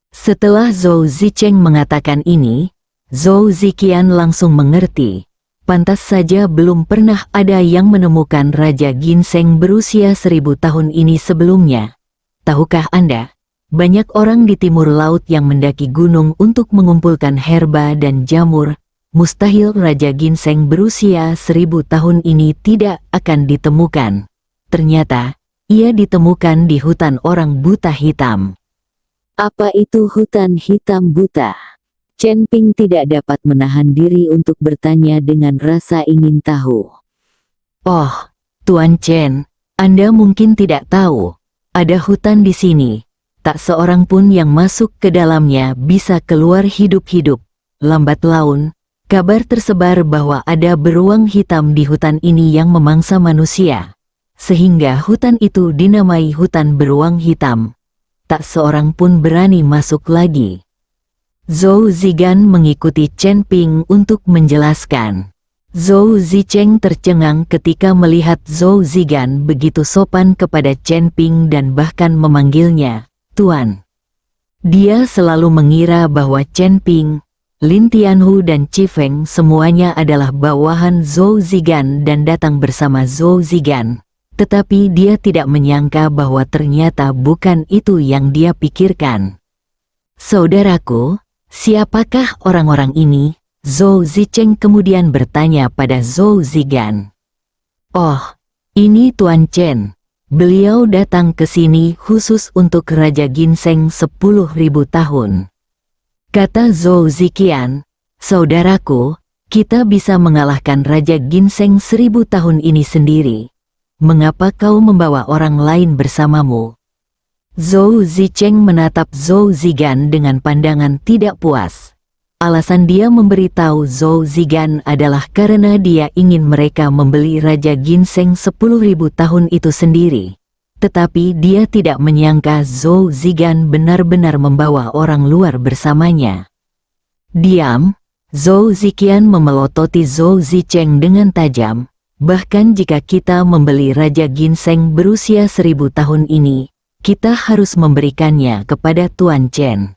Setelah Zhou Zicheng mengatakan ini, Zhou Ziqian langsung mengerti. Pantas saja belum pernah ada yang menemukan Raja Ginseng berusia 1000 tahun ini sebelumnya. Tahukah Anda, banyak orang di timur laut yang mendaki gunung untuk mengumpulkan herba dan jamur. Mustahil Raja Ginseng berusia 1000 tahun ini tidak akan ditemukan. Ternyata, ia ditemukan di hutan orang buta hitam. Apa itu hutan hitam buta? Chen Ping tidak dapat menahan diri untuk bertanya dengan rasa ingin tahu. Oh, Tuan Chen, Anda mungkin tidak tahu. Ada hutan di sini. Tak seorang pun yang masuk ke dalamnya bisa keluar hidup-hidup. Lambat laun, kabar tersebar bahwa ada beruang hitam di hutan ini yang memangsa manusia. Sehingga hutan itu dinamai hutan beruang hitam. Tak seorang pun berani masuk lagi. Zhou Zigan mengikuti Chen Ping untuk menjelaskan. Zhou Zicheng tercengang ketika melihat Zhou Zigan begitu sopan kepada Chen Ping dan bahkan memanggilnya Tuan. Dia selalu mengira bahwa Chen Ping, Lin Tianhu dan Chi Feng semuanya adalah bawahan Zhou Zigan dan datang bersama Zhou Zigan. Tetapi dia tidak menyangka bahwa ternyata bukan itu yang dia pikirkan. Saudaraku, siapakah orang-orang ini? Zhou Zicheng kemudian bertanya pada Zhou Zigan. Oh, ini Tuan Chen. Beliau datang ke sini khusus untuk Raja Ginseng 10.000 tahun. Kata Zhou Ziqian, saudaraku, kita bisa mengalahkan Raja Ginseng 1000 tahun ini sendiri. Mengapa kau membawa orang lain bersamamu? Zhou Zicheng menatap Zhou Zigan dengan pandangan tidak puas. Alasan dia memberitahu Zhou Zigan adalah karena dia ingin mereka membeli Raja Ginseng 10.000 tahun itu sendiri. Tetapi dia tidak menyangka Zhou Zigan benar-benar membawa orang luar bersamanya. Diam, Zhou Ziqian memelototi Zhou Zicheng dengan tajam. Bahkan jika kita membeli Raja Ginseng berusia 1000 tahun ini, kita harus memberikannya kepada Tuan Chen.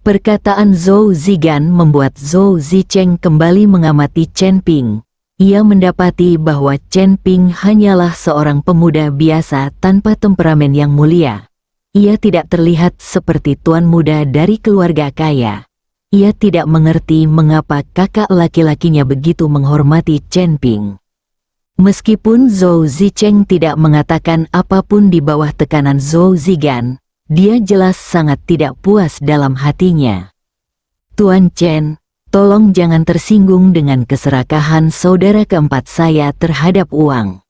Perkataan Zhou Zigan membuat Zhou Zicheng kembali mengamati Chen Ping. Ia mendapati bahwa Chen Ping hanyalah seorang pemuda biasa tanpa temperamen yang mulia. Ia tidak terlihat seperti tuan muda dari keluarga kaya. Ia tidak mengerti mengapa kakak laki-lakinya begitu menghormati Chen Ping. Meskipun Zhou Zicheng tidak mengatakan apapun di bawah tekanan Zhou Zigan, dia jelas sangat tidak puas dalam hatinya. Tuan Chen, tolong jangan tersinggung dengan keserakahan saudara keempat saya terhadap uang.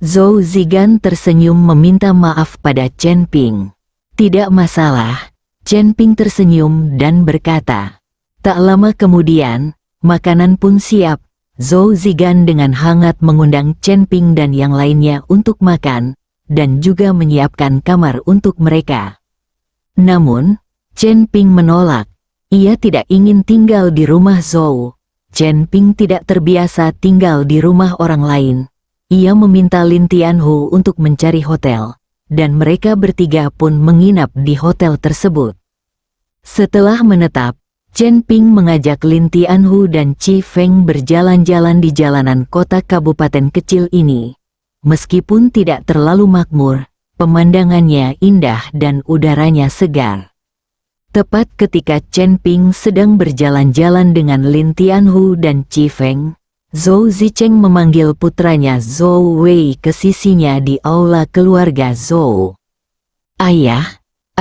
Zhou Zigan tersenyum meminta maaf pada Chen Ping. Tidak masalah, Chen Ping tersenyum dan berkata. Tak lama kemudian, makanan pun siap. Zhou Zigan dengan hangat mengundang Chen Ping dan yang lainnya untuk makan, dan juga menyiapkan kamar untuk mereka. Namun, Chen Ping menolak. Ia tidak ingin tinggal di rumah Zhou. Chen Ping tidak terbiasa tinggal di rumah orang lain. Ia meminta Lin Tianhu untuk mencari hotel, dan mereka bertiga pun menginap di hotel tersebut. Setelah menetap, Chen Ping mengajak Lin Tianhu dan Qi Feng berjalan-jalan di jalanan kota kabupaten kecil ini. Meskipun tidak terlalu makmur, pemandangannya indah dan udaranya segar. Tepat ketika Chen Ping sedang berjalan-jalan dengan Lin Tianhu dan Qi Feng, Zhou Zicheng memanggil putranya Zhou Wei ke sisinya di aula keluarga Zhou. "Ayah,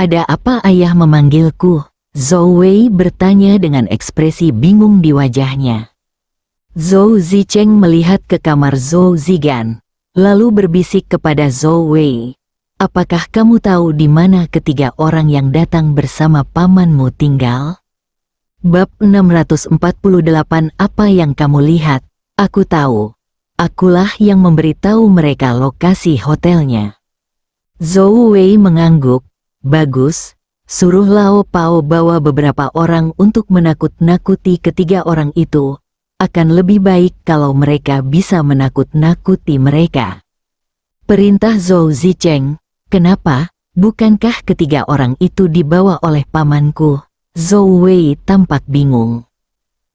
ada apa ayah memanggilku?" Zhou Wei bertanya dengan ekspresi bingung di wajahnya. Zhou Zicheng melihat ke kamar Zhou Zigan, lalu berbisik kepada Zhou Wei, "Apakah kamu tahu di mana ketiga orang yang datang bersama pamanmu tinggal?" Bab 648. Apa yang kamu lihat? Aku tahu. Akulah yang memberitahu mereka lokasi hotelnya. Zhou Wei mengangguk. Bagus. Suruh Lao Pao bawa beberapa orang untuk menakut-nakuti ketiga orang itu. Akan lebih baik kalau mereka bisa menakut-nakuti mereka. Perintah Zhou Zicheng. "Kenapa? Bukankah ketiga orang itu dibawa oleh pamanku?" Zhou Wei tampak bingung.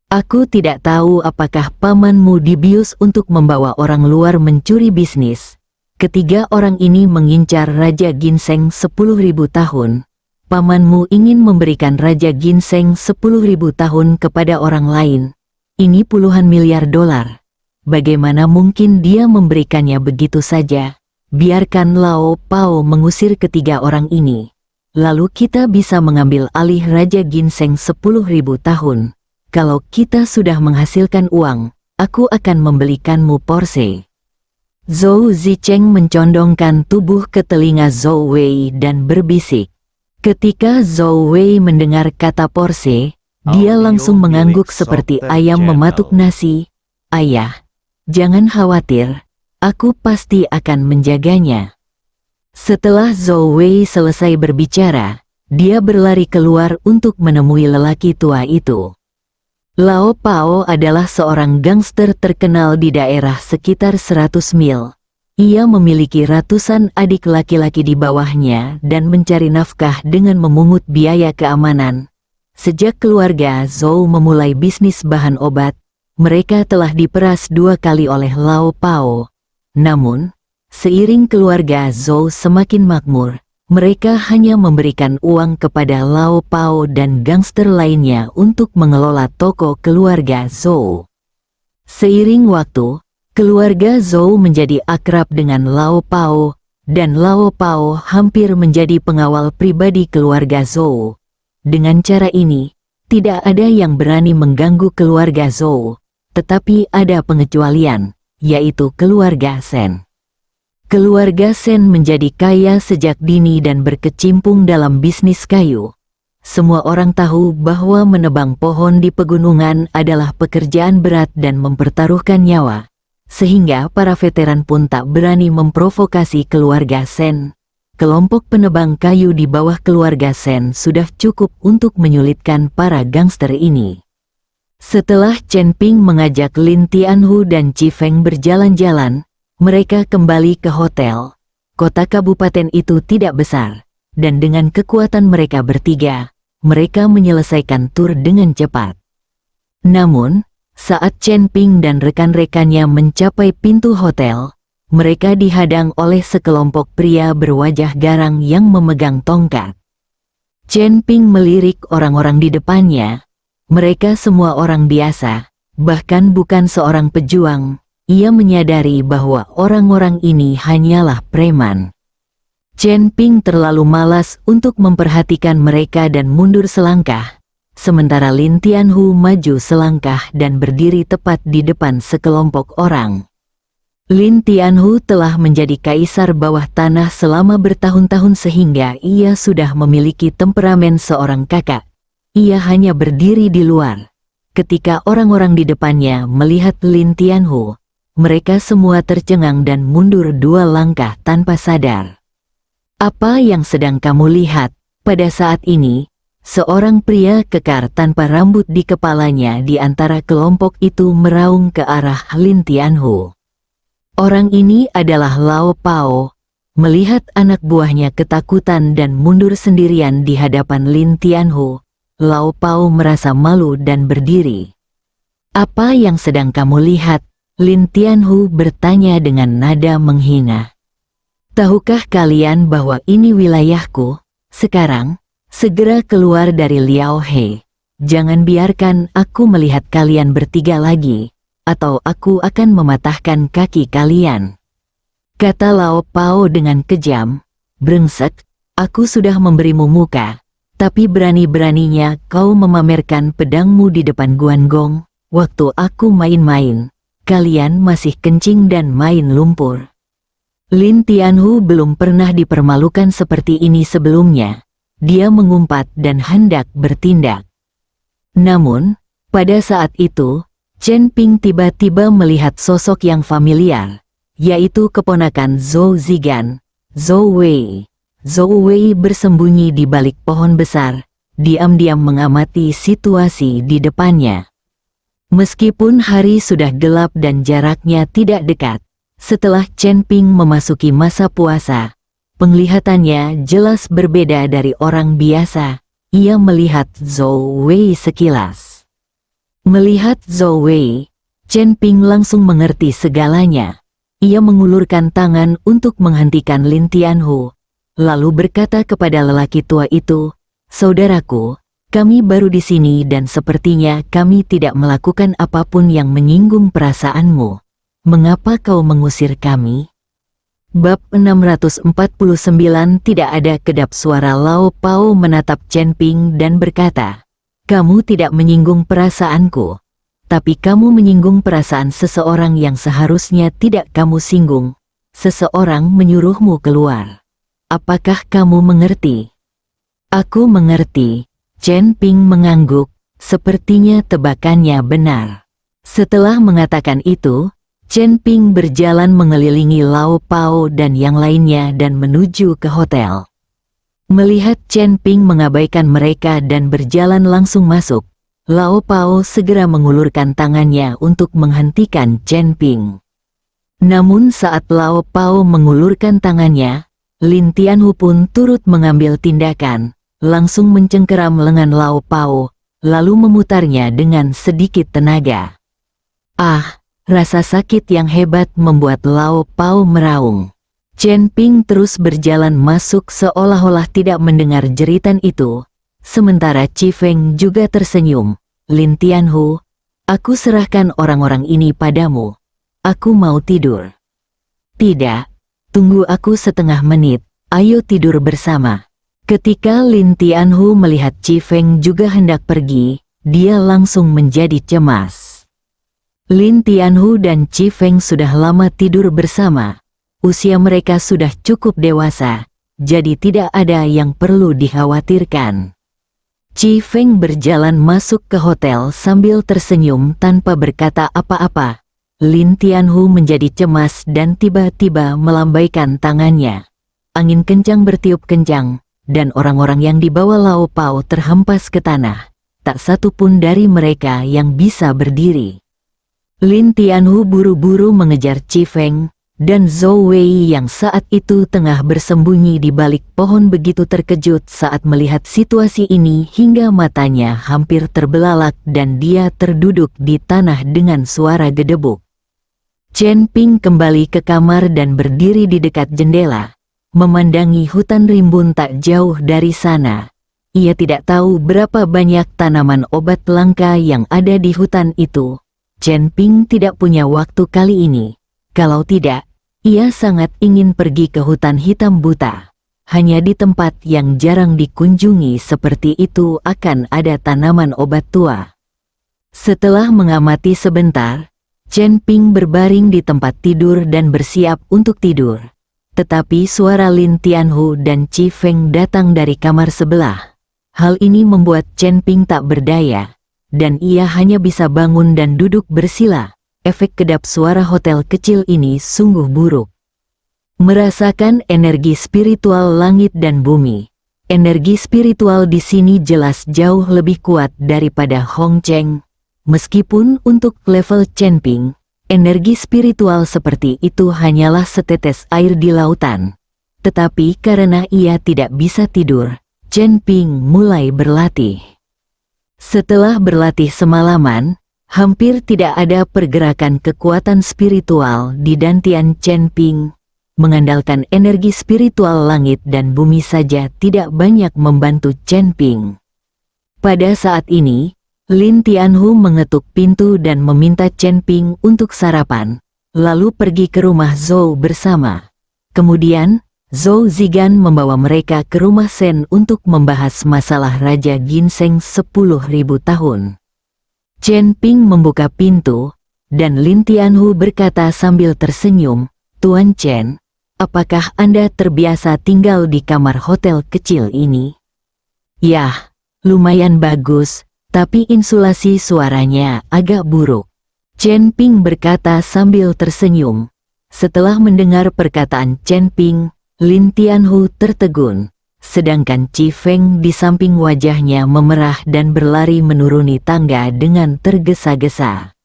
"Aku tidak tahu apakah pamanmu dibius untuk membawa orang luar mencuri bisnis. Ketiga orang ini mengincar Raja Ginseng 10.000 tahun. Pamanmu ingin memberikan Raja Ginseng 10.000 tahun kepada orang lain. Ini puluhan miliar dolar. Bagaimana mungkin dia memberikannya begitu saja? Biarkan Lao Pao mengusir ketiga orang ini. Lalu kita bisa mengambil alih Raja Ginseng 10.000 tahun. Kalau kita sudah menghasilkan uang, aku akan membelikanmu Porsche." Zhou Zicheng mencondongkan tubuh ke telinga Zhou Wei dan berbisik. Ketika Zhou Wei mendengar kata Porsche, dia langsung mengangguk seperti ayam mematuk nasi. "Ayah, jangan khawatir, aku pasti akan menjaganya." Setelah Zhou Wei selesai berbicara, dia berlari keluar untuk menemui lelaki tua itu. Lao Pao adalah seorang gangster terkenal di daerah sekitar 100 mil. Ia memiliki ratusan adik laki-laki di bawahnya dan mencari nafkah dengan memungut biaya keamanan. Sejak keluarga Zhou memulai bisnis bahan obat, mereka telah diperas 2 kali oleh Lao Pao. Namun, seiring keluarga Zhou semakin makmur, mereka hanya memberikan uang kepada Lao Pao dan gangster lainnya untuk mengelola toko keluarga Zhou. Seiring waktu, keluarga Zhou menjadi akrab dengan Lao Pao, dan Lao Pao hampir menjadi pengawal pribadi keluarga Zhou. Dengan cara ini, tidak ada yang berani mengganggu keluarga Zhou, tetapi ada pengecualian, yaitu keluarga Shen. Keluarga Shen menjadi kaya sejak dini dan berkecimpung dalam bisnis kayu. Semua orang tahu bahwa menebang pohon di pegunungan adalah pekerjaan berat dan mempertaruhkan nyawa. Sehingga para veteran pun tak berani memprovokasi keluarga Shen. Kelompok penebang kayu di bawah keluarga Shen sudah cukup untuk menyulitkan para gangster ini. Setelah Chen Ping mengajak Lin Tianhu dan Qi Feng berjalan-jalan, mereka kembali ke hotel. Kota kabupaten itu tidak besar, dan dengan kekuatan mereka bertiga, mereka menyelesaikan tur dengan cepat. Namun, saat Chen Ping dan rekan-rekannya mencapai pintu hotel, mereka dihadang oleh sekelompok pria berwajah garang yang memegang tongkat. Chen Ping melirik orang-orang di depannya. Mereka semua orang biasa, bahkan bukan seorang pejuang. Ia menyadari bahwa orang-orang ini hanyalah preman. Chen Ping terlalu malas untuk memperhatikan mereka dan mundur selangkah. Sementara Lin Tianhu maju selangkah dan berdiri tepat di depan sekelompok orang. Lin Tianhu telah menjadi kaisar bawah tanah selama bertahun-tahun sehingga ia sudah memiliki temperamen seorang kakak. Ia hanya berdiri di luar. Ketika orang-orang di depannya melihat Lin Tianhu, mereka semua tercengang dan mundur 2 langkah tanpa sadar. "Apa yang sedang kamu lihat?" Pada saat ini, seorang pria kekar tanpa rambut di kepalanya di antara kelompok itu meraung ke arah Lin Tianhu. Orang ini adalah Lao Pao. Melihat anak buahnya ketakutan dan mundur sendirian di hadapan Lin Tianhu, Lao Pao merasa malu dan berdiri. "Apa yang sedang kamu lihat?" Lin Tianhu bertanya dengan nada menghina. "Tahukah kalian bahwa ini wilayahku? Sekarang, segera keluar dari Liao He. Jangan biarkan aku melihat kalian bertiga lagi, atau aku akan mematahkan kaki kalian," kata Lao Pao dengan kejam. "Brengsek, aku sudah memberimu muka, tapi berani-beraninya kau memamerkan pedangmu di depan Guanggong. Waktu aku main-main, kalian masih kencing dan main lumpur." Lin Tianhu belum pernah dipermalukan seperti ini sebelumnya. Dia mengumpat dan hendak bertindak. Namun, pada saat itu, Chen Ping tiba-tiba melihat sosok yang familiar, yaitu keponakan Zhou Zigan, Zhou Wei. Zhou Wei bersembunyi di balik pohon besar, diam-diam mengamati situasi di depannya. Meskipun hari sudah gelap dan jaraknya tidak dekat, setelah Chen Ping memasuki masa puasa, penglihatannya jelas berbeda dari orang biasa. Ia melihat Zhou Wei sekilas. Melihat Zhou Wei, Chen Ping langsung mengerti segalanya. Ia mengulurkan tangan untuk menghentikan Lin Tianhu, lalu berkata kepada lelaki tua itu, "Saudaraku, kami baru di sini dan sepertinya kami tidak melakukan apapun yang menyinggung perasaanmu. Mengapa kau mengusir kami?" Bab 649 tidak ada kedap suara. Lao Pao menatap Chen Ping dan berkata, "Kamu tidak menyinggung perasaanku, tapi kamu menyinggung perasaan seseorang yang seharusnya tidak kamu singgung. Seseorang menyuruhmu keluar. Apakah kamu mengerti?" "Aku mengerti." Chen Ping mengangguk, sepertinya tebakannya benar. Setelah mengatakan itu, Chen Ping berjalan mengelilingi Lao Pao dan yang lainnya dan menuju ke hotel. Melihat Chen Ping mengabaikan mereka dan berjalan langsung masuk, Lao Pao segera mengulurkan tangannya untuk menghentikan Chen Ping. Namun saat Lao Pao mengulurkan tangannya, Lin Tianhu pun turut mengambil tindakan, langsung mencengkeram lengan Lao Pao, lalu memutarnya dengan sedikit tenaga. Ah! Rasa sakit yang hebat membuat Lao Pao meraung. Chen Ping terus berjalan masuk seolah-olah tidak mendengar jeritan itu. Sementara Chi Feng juga tersenyum. "Lin Tianhu, aku serahkan orang-orang ini padamu. Aku mau tidur." "Tidak, tunggu aku setengah menit, ayo tidur bersama." Ketika Lin Tianhu melihat Chi Feng juga hendak pergi, dia langsung menjadi cemas. Lin Tianhu dan Chi Feng sudah lama tidur bersama. Usia mereka sudah cukup dewasa, jadi tidak ada yang perlu dikhawatirkan. Chi Feng berjalan masuk ke hotel sambil tersenyum tanpa berkata apa-apa. Lin Tianhu menjadi cemas dan tiba-tiba melambaikan tangannya. Angin kencang bertiup kencang, dan orang-orang yang dibawa Lao Pao terhempas ke tanah. Tak satu pun dari mereka yang bisa berdiri. Lin Tianhu buru-buru mengejar Chi Feng, dan Zhou Wei yang saat itu tengah bersembunyi di balik pohon begitu terkejut saat melihat situasi ini hingga matanya hampir terbelalak dan dia terduduk di tanah dengan suara gedebuk. Chen Ping kembali ke kamar dan berdiri di dekat jendela, memandangi hutan rimbun tak jauh dari sana. Ia tidak tahu berapa banyak tanaman obat langka yang ada di hutan itu. Chen Ping tidak punya waktu kali ini. Kalau tidak, ia sangat ingin pergi ke hutan hitam buta. Hanya di tempat yang jarang dikunjungi seperti itu akan ada tanaman obat tua. Setelah mengamati sebentar, Chen Ping berbaring di tempat tidur dan bersiap untuk tidur. Tetapi suara Lin Tianhu dan Chi Feng datang dari kamar sebelah. Hal ini membuat Chen Ping tak berdaya, dan ia hanya bisa bangun dan duduk bersila. Efek kedap suara hotel kecil ini sungguh buruk. Merasakan energi spiritual langit dan bumi, Energi spiritual di sini jelas jauh lebih kuat daripada Hong Cheng. Meskipun untuk level Chen Ping, energi spiritual seperti itu hanyalah setetes air di lautan. Tetapi karena ia tidak bisa tidur, Chen Ping mulai berlatih. Setelah berlatih semalaman, hampir tidak ada pergerakan kekuatan spiritual di dantian Chen Ping. Mengandalkan energi spiritual langit dan bumi saja tidak banyak membantu Chen Ping. Pada saat ini, Lin Tianhu mengetuk pintu dan meminta Chen Ping untuk sarapan, lalu pergi ke rumah Zhou bersama. Kemudian, Zhou Zigan membawa mereka ke rumah Shen untuk membahas masalah Raja Ginseng 10.000 tahun. Chen Ping membuka pintu, dan Lin Tianhu berkata sambil tersenyum, "Tuan Chen, apakah Anda terbiasa tinggal di kamar hotel kecil ini?" "Yah, lumayan bagus, tapi insulasi suaranya agak buruk," Chen Ping berkata sambil tersenyum. Setelah mendengar perkataan Chen Ping, Lin Tianhu tertegun, sedangkan Chi Feng di samping wajahnya memerah dan berlari menuruni tangga dengan tergesa-gesa.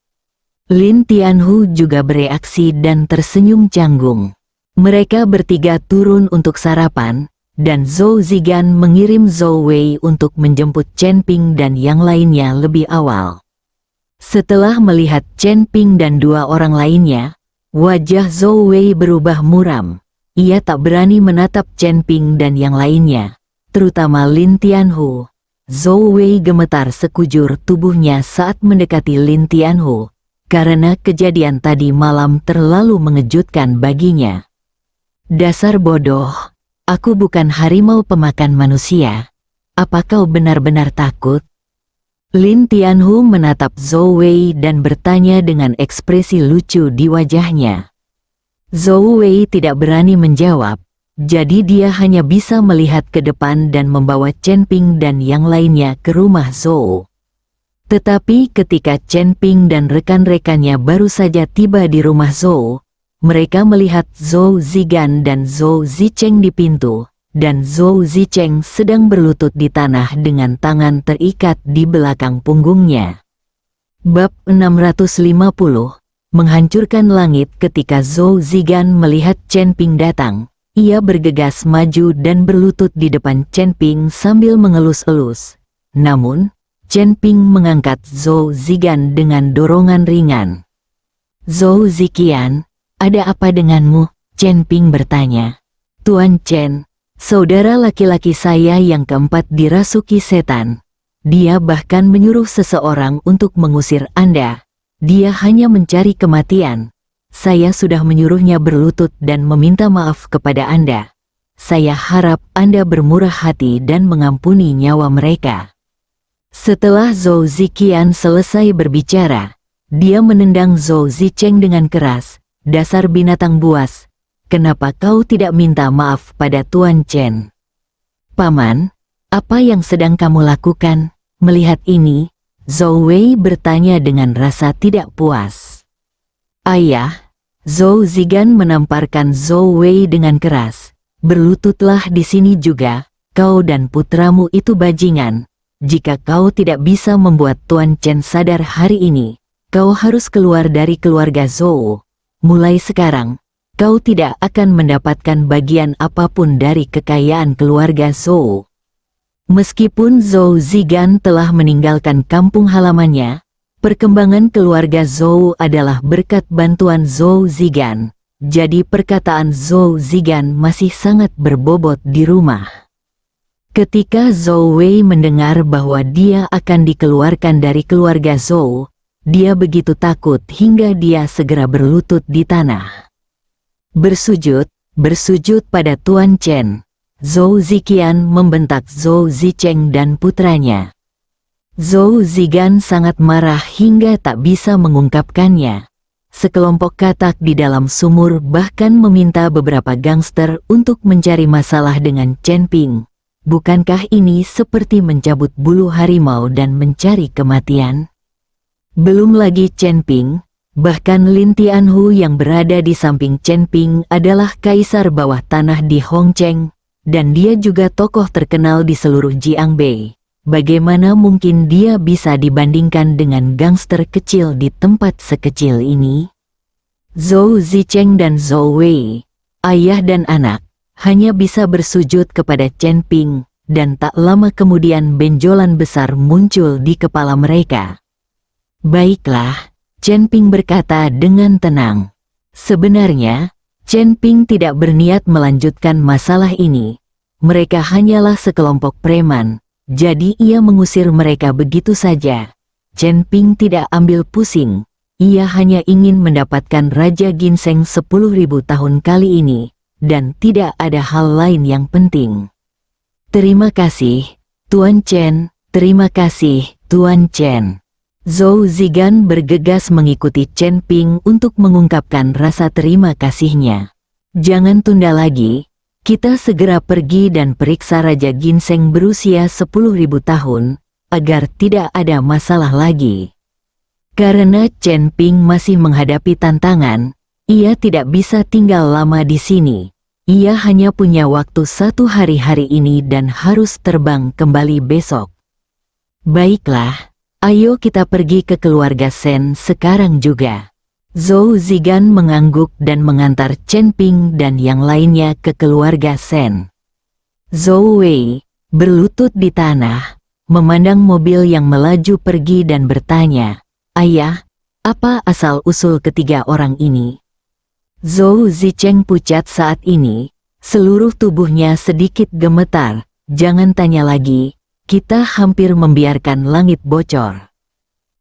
Lin Tianhu juga bereaksi dan tersenyum canggung. Mereka bertiga turun untuk sarapan, dan Zhou Zigan mengirim Zhou Wei untuk menjemput Chen Ping dan yang lainnya lebih awal. Setelah melihat Chen Ping dan dua orang lainnya, wajah Zhou Wei berubah muram. Ia tak berani menatap Chen Ping dan yang lainnya, terutama Lin Tianhu. Zhou Wei gemetar sekujur tubuhnya saat mendekati Lin Tianhu, karena kejadian tadi malam terlalu mengejutkan baginya. "Dasar bodoh, aku bukan harimau pemakan manusia. Apa kau benar-benar takut?" Lin Tianhu menatap Zhou Wei dan bertanya dengan ekspresi lucu di wajahnya. Zhou Wei tidak berani menjawab, jadi dia hanya bisa melihat ke depan dan membawa Chen Ping dan yang lainnya ke rumah Zhou. Tetapi ketika Chen Ping dan rekan-rekannya baru saja tiba di rumah Zhou, mereka melihat Zhou Zigan dan Zhou Zicheng di pintu, dan Zhou Zicheng sedang berlutut di tanah dengan tangan terikat di belakang punggungnya. Bab 650, Menghancurkan Langit. Ketika Zhou Zigan melihat Chen Ping datang, ia bergegas maju dan berlutut di depan Chen Ping sambil mengelus-elus. Namun, Chen Ping mengangkat Zhou Zigan dengan dorongan ringan. "Zhou Ziqian, ada apa denganmu?" Chen Ping bertanya. "Tuan Chen, saudara laki-laki saya yang keempat dirasuki setan. Dia bahkan menyuruh seseorang untuk mengusir Anda. Dia hanya mencari kematian. Saya sudah menyuruhnya berlutut dan meminta maaf kepada Anda. Saya harap Anda bermurah hati dan mengampuni nyawa mereka." Setelah Zhou Ziqian selesai berbicara, dia menendang Zhou Zicheng dengan keras. "Dasar binatang buas, kenapa kau tidak minta maaf pada Tuan Chen?" "Paman, apa yang sedang kamu lakukan?" Melihat ini, Zhou Wei bertanya dengan rasa tidak puas. "Ayah," Zhou Zigan menamparkan Zhou Wei dengan keras, "berlututlah di sini juga, kau dan putramu itu bajingan. Jika kau tidak bisa membuat Tuan Chen sadar hari ini, kau harus keluar dari keluarga Zhou. Mulai sekarang, kau tidak akan mendapatkan bagian apapun dari kekayaan keluarga Zhou." Meskipun Zhou Zigan telah meninggalkan kampung halamannya, perkembangan keluarga Zhou adalah berkat bantuan Zhou Zigan. Jadi perkataan Zhou Zigan masih sangat berbobot di rumah. Ketika Zhou Wei mendengar bahwa dia akan dikeluarkan dari keluarga Zhou, dia begitu takut hingga dia segera berlutut di tanah. Bersujud pada Tuan Chen." Zhou Ziqian membentak Zhou Zicheng dan putranya. Zhou Zigan sangat marah hingga tak bisa mengungkapkannya. Sekelompok katak di dalam sumur bahkan meminta beberapa gangster untuk mencari masalah dengan Chen Ping. Bukankah ini seperti mencabut bulu harimau dan mencari kematian? Belum lagi Chen Ping, bahkan Lin Tianhu yang berada di samping Chen Ping adalah kaisar bawah tanah di Hong Cheng. dan dia juga tokoh terkenal di seluruh Jiangbei. Bagaimana mungkin dia bisa dibandingkan dengan gangster kecil di tempat sekecil ini? Zhou Zicheng dan Zhou Wei, ayah dan anak, hanya bisa bersujud kepada Chen Ping, dan tak lama kemudian benjolan besar muncul di kepala mereka. Baiklah, Chen Ping berkata dengan tenang. Sebenarnya, Chen Ping tidak berniat melanjutkan masalah ini. Mereka hanyalah sekelompok preman, jadi ia mengusir mereka begitu saja. Chen Ping tidak ambil pusing, ia hanya ingin mendapatkan Raja Ginseng 10.000 tahun kali ini, dan tidak ada hal lain yang penting. Terima kasih, Tuan Chen, terima kasih, Tuan Chen. Zhou Zigan bergegas mengikuti Chen Ping untuk mengungkapkan rasa terima kasihnya. Jangan tunda lagi, kita segera pergi dan periksa Raja Ginseng berusia 10.000 tahun, agar tidak ada masalah lagi. Karena Chen Ping masih menghadapi tantangan, ia tidak bisa tinggal lama di sini. Ia hanya punya waktu 1 hari ini dan harus terbang kembali besok. Baiklah. Ayo kita pergi ke keluarga Sen sekarang juga. Zhou Zigan mengangguk dan mengantar Chen Ping dan yang lainnya ke keluarga Sen. Zhou Wei berlutut di tanah, memandang mobil yang melaju pergi dan bertanya, "Ayah, apa asal-usul ketiga orang ini?" Zhou Zicheng pucat saat ini, seluruh tubuhnya sedikit gemetar. Jangan tanya lagi. Kita hampir membiarkan langit bocor.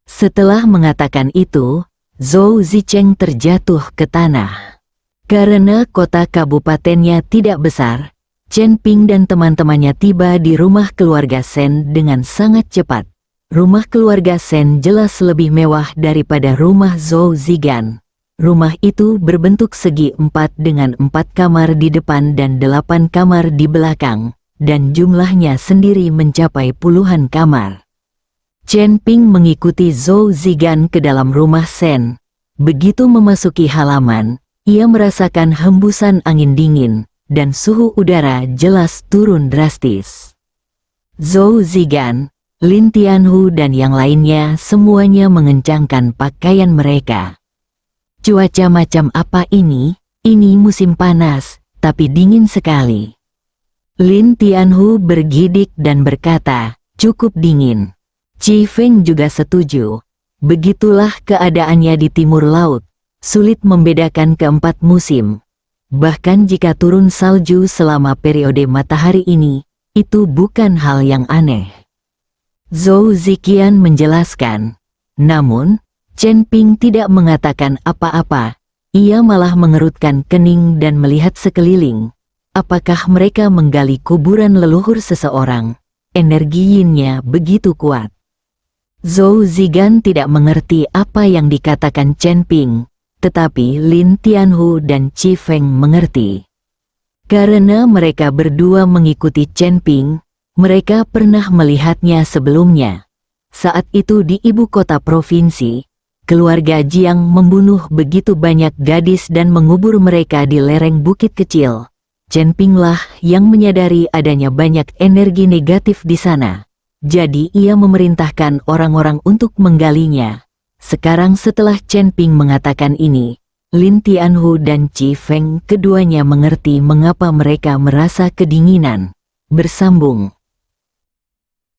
Setelah mengatakan itu, Zhou Zicheng terjatuh ke tanah. Karena kota kabupatennya tidak besar, Chen Ping dan teman-temannya tiba di rumah keluarga Sen dengan sangat cepat. Rumah keluarga Sen jelas lebih mewah daripada rumah Zhou Zigan. Rumah itu berbentuk segi 4 dengan 4 kamar di depan dan 8 kamar di belakang, dan jumlahnya sendiri mencapai puluhan kamar. Chen Ping mengikuti Zhou Zigan ke dalam rumah Sen. Begitu memasuki halaman, ia merasakan hembusan angin dingin, dan suhu udara jelas turun drastis. Zhou Zigan, Lin Tianhu dan yang lainnya semuanya mengencangkan pakaian mereka. Cuaca macam apa ini? Ini musim panas, tapi dingin sekali. Lin Tianhu bergidik dan berkata, cukup dingin. Qi Feng juga setuju. Begitulah keadaannya di timur laut, sulit membedakan keempat musim. Bahkan jika turun salju selama periode matahari ini, itu bukan hal yang aneh. Zhou Ziqian menjelaskan. Namun, Chen Ping tidak mengatakan apa-apa, ia malah mengerutkan kening dan melihat sekeliling. Apakah mereka menggali kuburan leluhur seseorang? Energi yin-nya begitu kuat. Zhou Zigan tidak mengerti apa yang dikatakan Chen Ping, tetapi Lin Tianhu dan Qi Feng mengerti. Karena mereka berdua mengikuti Chen Ping, mereka pernah melihatnya sebelumnya. Saat itu di ibu kota provinsi, keluarga Jiang membunuh begitu banyak gadis dan mengubur mereka di lereng bukit kecil. Chen Ping lah yang menyadari adanya banyak energi negatif di sana. Jadi ia memerintahkan orang-orang untuk menggalinya. Sekarang setelah Chen Ping mengatakan ini, Lin Tianhu dan Qi Feng keduanya mengerti mengapa mereka merasa kedinginan. Bersambung.